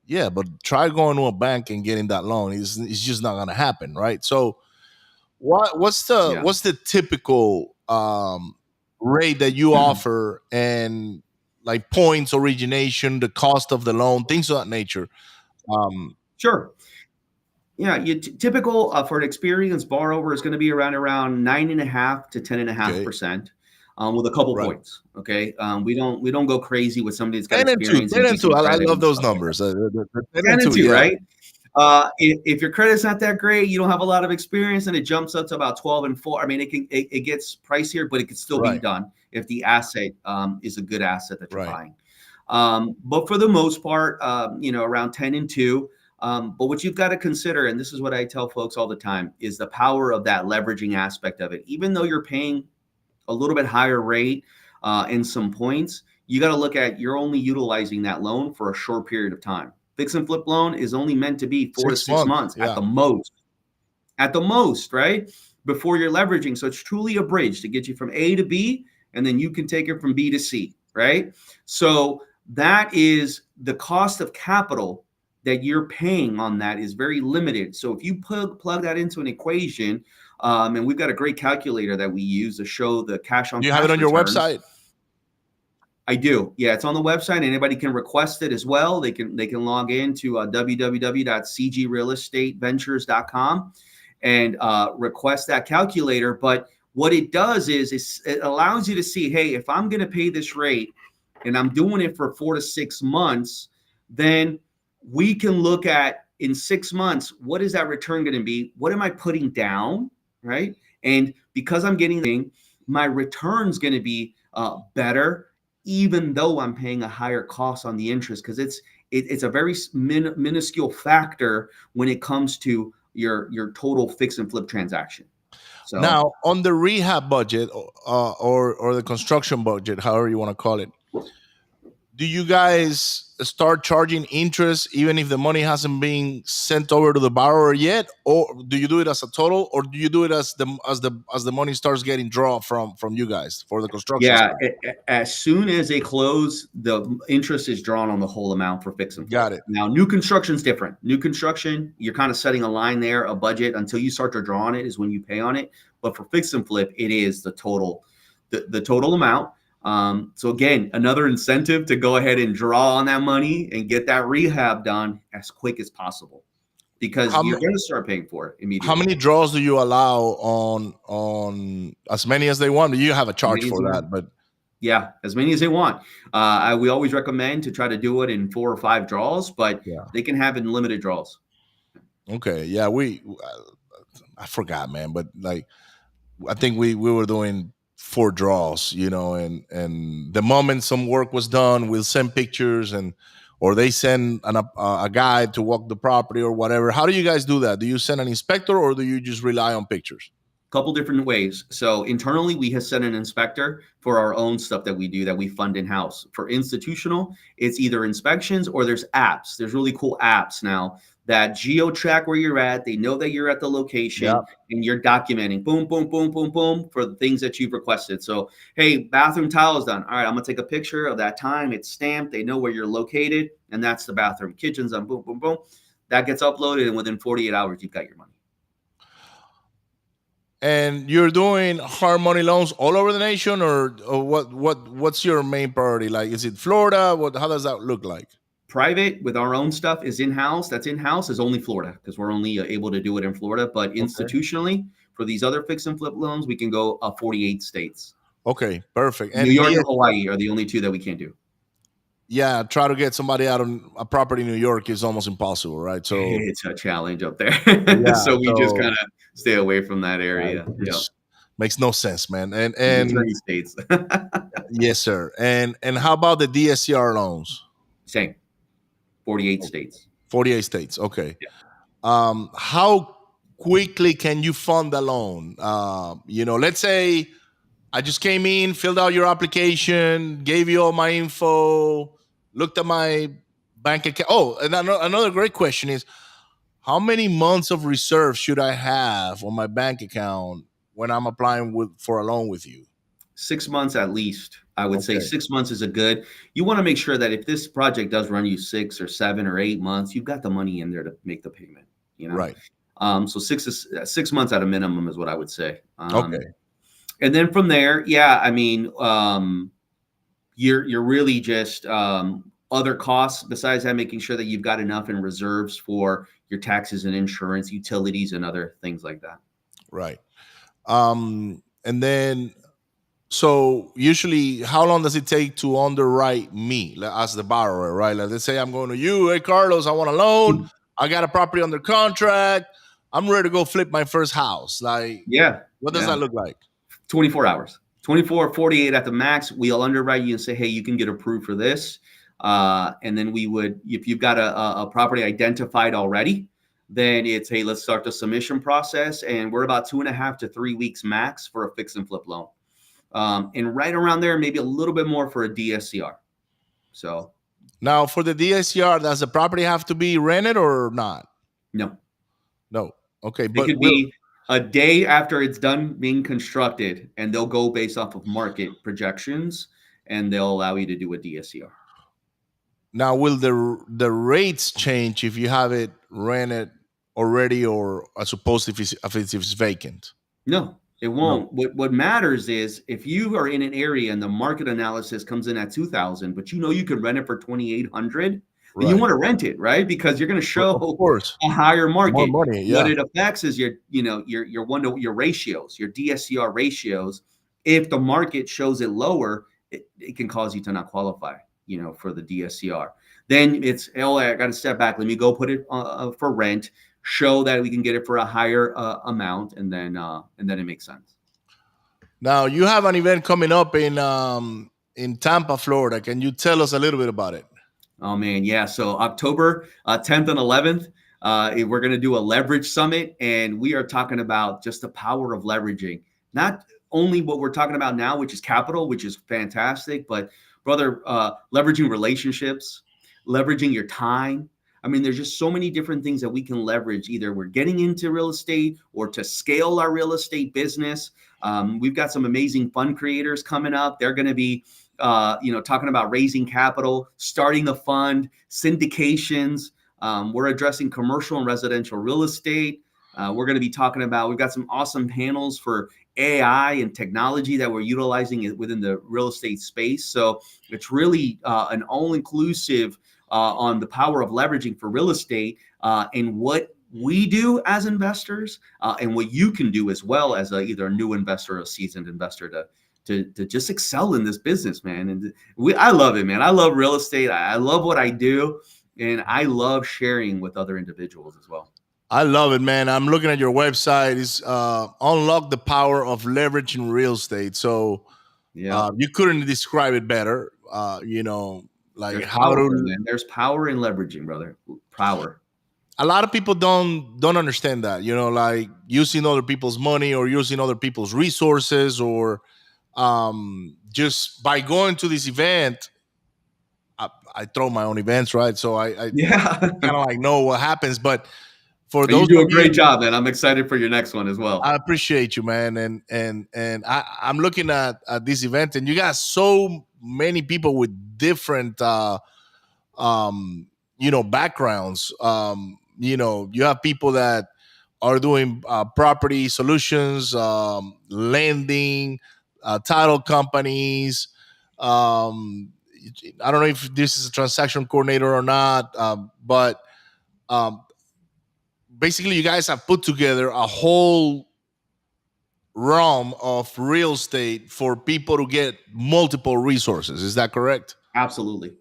yeah, but try going to a bank and getting that loan. It's just not going to happen, right? So what's the typical rate that you offer, and like points, origination, the cost of the loan, things of that nature? Sure. Yeah, typical for an experienced borrower is going to be around 9.5 to 10.5%, with a couple points. Okay, we don't go crazy with somebody that's got 10 and 2, experience. 10 and 2. I love those numbers. 10 and 2, yeah. right? If your credit's not that great, you don't have a lot of experience, and it jumps up to about 12 and 4. I mean, it gets pricier, but it can still be done if the asset is a good asset that you're buying. But for the most part, around 10 and 2. But what you've got to consider, and this is what I tell folks all the time, is the power of that leveraging aspect of it. Even though you're paying a little bit higher rate in some points, you got to look at you're only utilizing that loan for a short period of time. Fix and flip loan is only meant to be 4 to 6 months at the most, right? Before you're leveraging. So it's truly a bridge to get you from A to B, and then you can take it from B to C, right? So that is the cost of capital that you're paying on that is very limited. So if you plug that into an equation, and we've got a great calculator that we use to show the cash on cash. You have it on your website? I do. Yeah, it's on the website. Anybody can request it as well. They can log in to www.cgrealestateventures.com and request that calculator. But what it does is it allows you to see, hey, if I'm going to pay this rate and I'm doing it for 4 to 6 months, then we can look at in 6 months, what is that return going to be? What am I putting down, right? And because I'm getting my return's going to be better, even though I'm paying a higher cost on the interest, because it's a very minuscule factor when it comes to your total fix and flip transaction. So Now, on the rehab budget, or the construction budget, however you want to call it, do you guys start charging interest even if the money hasn't been sent over to the borrower yet, or do you do it as a total, or do you do it as the money starts getting drawn from you guys for the construction yeah, side? as soon as they close, the interest is drawn on the whole amount for fix and flip. Got it. Now, new construction is different. New construction, you're kind of setting a line there, a budget until you start to draw on it is when you pay on it. But for fix and flip, it is the total, the total amount. So again, another incentive to go ahead and draw on that money and get that rehab done as quick as possible, because you're going to start paying for it immediately. How many draws do you allow on as many as they want? You have a charge for that, but yeah, as many as they want. We always recommend to try to do it in 4 or 5 draws, but they can have unlimited draws. Okay, yeah, I forgot, man, but like I think we were doing 4 draws, and the moment some work was done, we'll send pictures, or they send a guide to walk the property or whatever. How do you guys do that? Do you send an inspector, or do you just rely on pictures? Couple different ways. So internally, we have sent an inspector for our own stuff that we do, that we fund in-house. For institutional, it's either inspections or there's apps. There's really cool apps now that geo-track where you're at. They know that you're at the location, and you're documenting, boom, boom, boom, boom, boom, for the things that you've requested. So, hey, bathroom tile is done. All right, I'm gonna take a picture of that time. It's stamped. They know where you're located, and that's the bathroom. Kitchen's done, boom, boom, boom. That gets uploaded, and within 48 hours, you've got your money. And you're doing hard money loans all over the nation, or what's your main priority? Like, is it Florida? How does that look like? Private with our own stuff is in-house. That's in-house is only Florida, because we're only able to do it in Florida. But institutionally, for these other fix and flip loans, we can go 48 states. Okay, perfect. And New York and Hawaii are the only 2 that we can't do. Yeah, try to get somebody out on a property in New York is almost impossible, right? So it's a challenge up there. So we just kind of stay away from that area. Makes no sense, man. And states. Yes, sir. And how about the DSCR loans? Same. 48 states. 48 states. Okay. Yeah. How quickly can you fund the loan? Let's say I just came in, filled out your application, gave you all my info, looked at my bank account. Oh, and another great question is, how many months of reserve should I have on my bank account when I'm applying for a loan with you? 6 months at least. I would say 6 months is a good. You want to make sure that if this project does run you 6 or 7 or 8 months, you've got the money in there to make the payment. Right. So 6 months at a minimum is what I would say. Okay. And then from there, I mean, you're really just other costs besides that, making sure that you've got enough in reserves for your taxes and insurance, utilities, and other things like that. Right. And then, so usually, how long does it take to underwrite me as the borrower, right? Like, let's say I'm going to you, hey, Carlos, I want a loan. I got a property under contract. I'm ready to go flip my first house. Like, what does that look like? 24 hours, 24, 48 at the max. We'll underwrite you and say, hey, you can get approved for this. And then we would, if you've got a property identified already, then it's, hey, let's start the submission process. And we're about 2.5 to 3 weeks max for a fix and flip loan. And right around there, maybe a little bit more for a DSCR. So now for the DSCR, does the property have to be rented or not? No. Okay. It could be a day after it's done being constructed, and they'll go based off of market projections, and they'll allow you to do a DSCR. Now, will the rates change if you have it rented already, or as opposed if it's vacant? No, it won't. No. What matters is if you are in an area and the market analysis comes in at 2,000, but you can rent it for 2,800. Right. You want to rent it, right? Because you're going to show a higher market. More money, What it affects is your ratios, your DSCR ratios. If the market shows it lower, it can cause you to not qualify, for the DSCR. Then it's, I got to step back. Let me go put it for rent, show that we can get it for a higher amount, and then it makes sense. Now you have an event coming up in Tampa, Florida. Can you tell us a little bit about it? Oh man, yeah. So October 10th and 11th, we're going to do a leverage summit, and we are talking about just the power of leveraging. Not only what we're talking about now, which is capital, which is fantastic, but brother, leveraging relationships, leveraging your time. I mean, there's just so many different things that we can leverage. Either we're getting into real estate or to scale our real estate business. We've got some amazing fund creators coming up. They're going to be talking about raising capital, starting the fund, syndications. We're addressing commercial and residential real estate. We're going to be talking about, we've got some awesome panels for AI and technology that we're utilizing within the real estate space. So it's really an all-inclusive on the power of leveraging for real estate and what we do as investors and what you can do as well as either a new investor or a seasoned investor to just excel in this business, man. And I love it, man. I love real estate. I love what I do, and I love sharing with other individuals as well. I love it, man. I'm looking at your website. It's unlock the power of leveraging real estate. So Yeah, you couldn't describe it better. Like there's how power, to. man. There's power in leveraging, brother. Power. A lot of people don't understand that. Like using other people's money or using other people's resources, or just by going to this event. I throw my own events, right? So I Yeah. kind of like know what happens. But for You those do of a great you, job, man. I'm excited for your next one as I well. appreciate you, man. And I'm looking at this event, and you got so many people with different backgrounds. You have people that are doing property solutions, lending, title companies. um I don't know if this is a transaction coordinator or not, but um basically you guys have put together a whole realm of real estate for people to get multiple resources. Is that correct? Absolutely.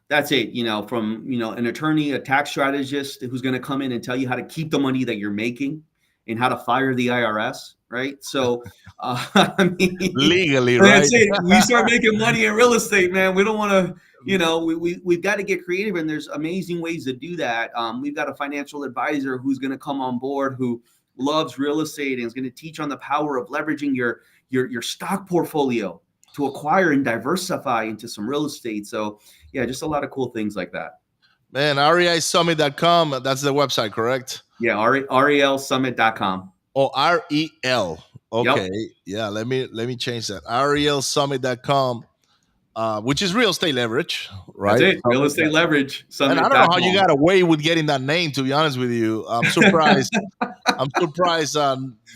That's it. From, an attorney, a tax strategist who's going to come in and tell you how to keep the money that you're making and how to fire the IRS. Right. So, I mean, Legally, right? that's it. We start making money in real estate, man. We don't want to, we've got to get creative, and there's amazing ways to do that. We've got a financial advisor who's going to come on board who loves real estate and is going to teach on the power of leveraging your stock portfolio to acquire and diversify into some real estate. So yeah, just a lot of cool things like that. Man, reisummit.com, that's the website, correct? Yeah, relsummit.com. Oh, REL. Yep, Okay. Yeah, let me change that. RELsummit.com, which is real estate leverage, that's right? it. Real estate leverage And I don't know how you summit.com. got away with getting that name, to be honest with you. I'm surprised. I'm surprised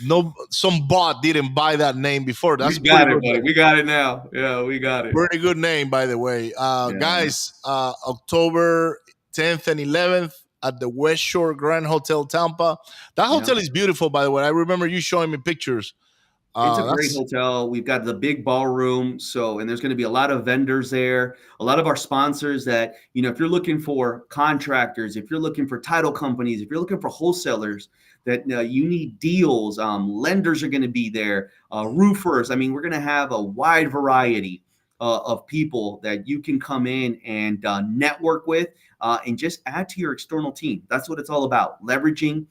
no some bot didn't buy that name before. We That's a pretty got it, good buddy. name. We got it now. Yeah, we got it. Pretty good name, by the way. Yeah, man. Guys, October 10th and 11th at the West Shore Grand Hotel Tampa. That Yeah. hotel is beautiful, by the way. I remember you showing me pictures. It's a great That's hotel. We've got the big ballroom. So, and there's going to be a lot of vendors there, a lot of our sponsors that, if you're looking for contractors, if you're looking for title companies, if you're looking for wholesalers that you need deals, lenders are going to be there, roofers. I mean, we're going to have a wide variety of people that you can come in and network with and just add to your external team. That's what it's all about. Leveraging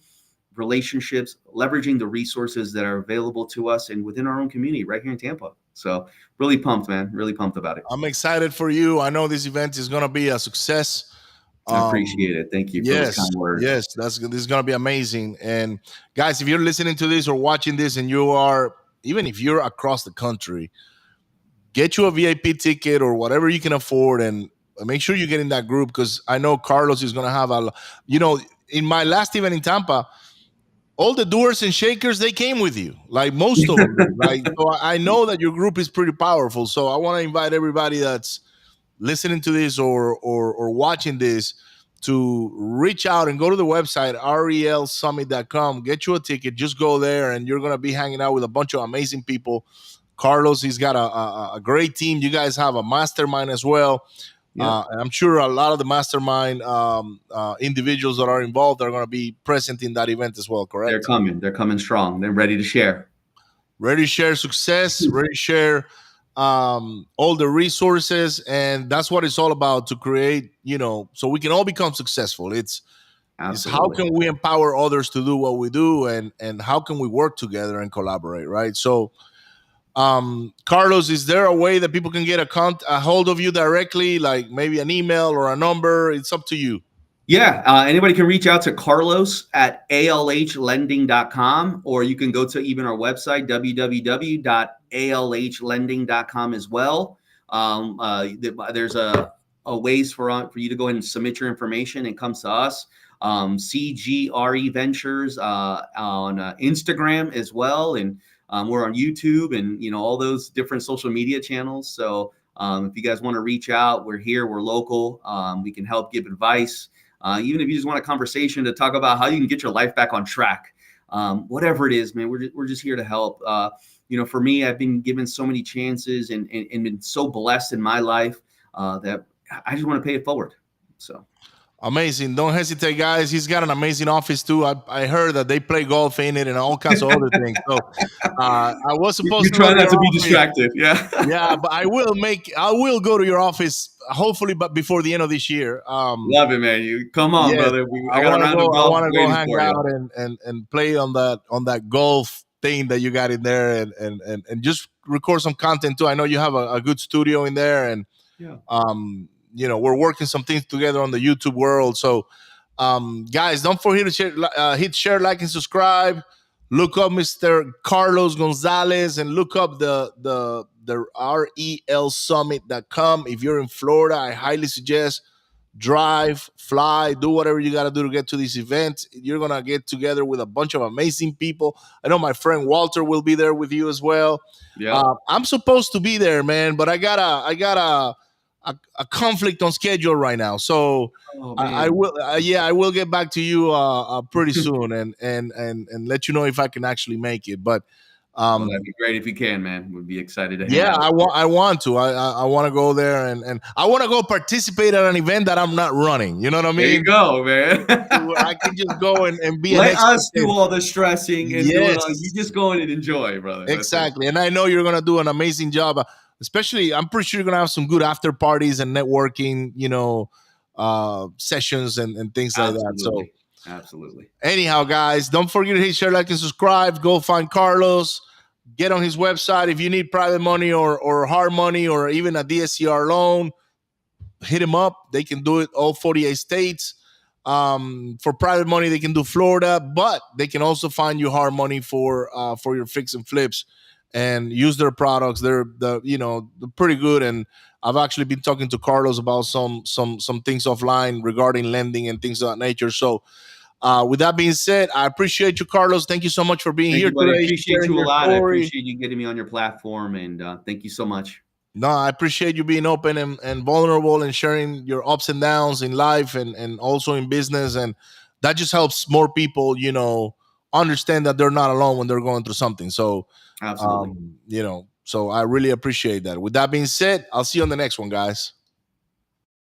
relationships, leveraging the resources that are available to us and within our own community right here in Tampa. So really pumped, man. Really pumped about it. I'm excited for you. I know this event is gonna be a success. I appreciate it. Thank you for those Yes, kind words. yes, this is gonna be amazing. And guys, if you're listening to this or watching this, and you are, even if you're across the country, get you a VIP ticket or whatever you can afford, and make sure you get in that group, because I know Carlos is gonna have in my last event in Tampa, all the doers and shakers, they came with you, like most of them did. Like, so I know that your group is pretty powerful. So I want to invite everybody that's listening to this or watching this to reach out and go to the website relsummit.com, get you a ticket, just go there, and you're going to be hanging out with a bunch of amazing people. Carlos, he's got a great team. You guys have a mastermind as well. Yeah, And I'm sure a lot of the mastermind individuals that are involved are going to be present in that event as well, they're correct? coming. They're coming strong. They're ready to share. ready to share success, ready to share all the resources, and that's what it's all about, to create, so we can all become successful. It's how Absolutely. can we empower others to do what we do, and how can we work together and collaborate, right? So, Carlos, is there a way that people can get a hold of you directly, like maybe an email or a number? It's up to you. Yeah, anybody can reach out to Carlos at alhlending.com, or you can go to even our website, www.alhlending.com as well. There's a ways for you to go ahead and submit your information and comes to us. CGRE Ventures on Instagram as well, and we're on YouTube and all those different social media channels. So if you guys want to reach out, we're here. We're local. We can help give advice. Even if you just want a conversation to talk about how you can get your life back on track, whatever it is, man, we're just here to help. For me, I've been given so many chances and been so blessed in my life that I just want to pay it forward. So. Amazing. Don't hesitate, guys. He's got an amazing office too. I heard that they play golf in it and all kinds of other things. So I was supposed to try go to not to your be office. distracted. Yeah. Yeah, but I will go to your office, hopefully, but before the end of this year. Love it, man. You come on, Yes, brother. I I got a round of I golf want to go waiting hang for you. out and play on that golf thing that you got in there, and just record some content too. I know you have a good studio in there, and Yeah. we're working some things together on the YouTube world. So, guys, don't forget to hit share, like, and subscribe. Look up Mr. Carlos Gonzalez and look up the REL Summit.com. If you're in Florida, I highly suggest drive, fly, do whatever you got to do to get to this event. You're going to get together with a bunch of amazing people. I know my friend Walter will be there with you as well. Yeah. I'm supposed to be there, man, but I got a conflict on schedule right now. So I will, I will get back to you pretty soon and let you know if I can actually make it. But well, that'd be great if you can, man. We'd be excited to hang yeah, out. I want to. I want to go there and I want to go participate at an event that I'm not running. You know what I mean? There you go, man. I can just go and be Let an us do all the stressing and do it all. Yes. You just go in and enjoy, brother. That's Exactly. And I know you're going to do an amazing job. Especially, I'm pretty sure you're going to have some good after parties and networking, sessions and things like that. So, absolutely. Anyhow, guys, don't forget to hit share, like, and subscribe. Go find Carlos. Get on his website. If you need private money or hard money or even a DSCR loan, hit him up. They can do it all 48 states. For private money, they can do Florida, but they can also find you hard money for your fix and flips and use their products. They're pretty good. And I've actually been talking to Carlos about some things offline regarding lending and things of that nature. So with that being said, I appreciate you, Carlos. Thank you so much for being here today. I appreciate you a lot. I appreciate you getting me on your platform, and thank you so much. No, I appreciate you being open and vulnerable and sharing your ups and downs in life and also in business. And that just helps more people, understand that they're not alone when they're going through something. So, absolutely. So I really appreciate that. With that being said, I'll see you on the next one, guys.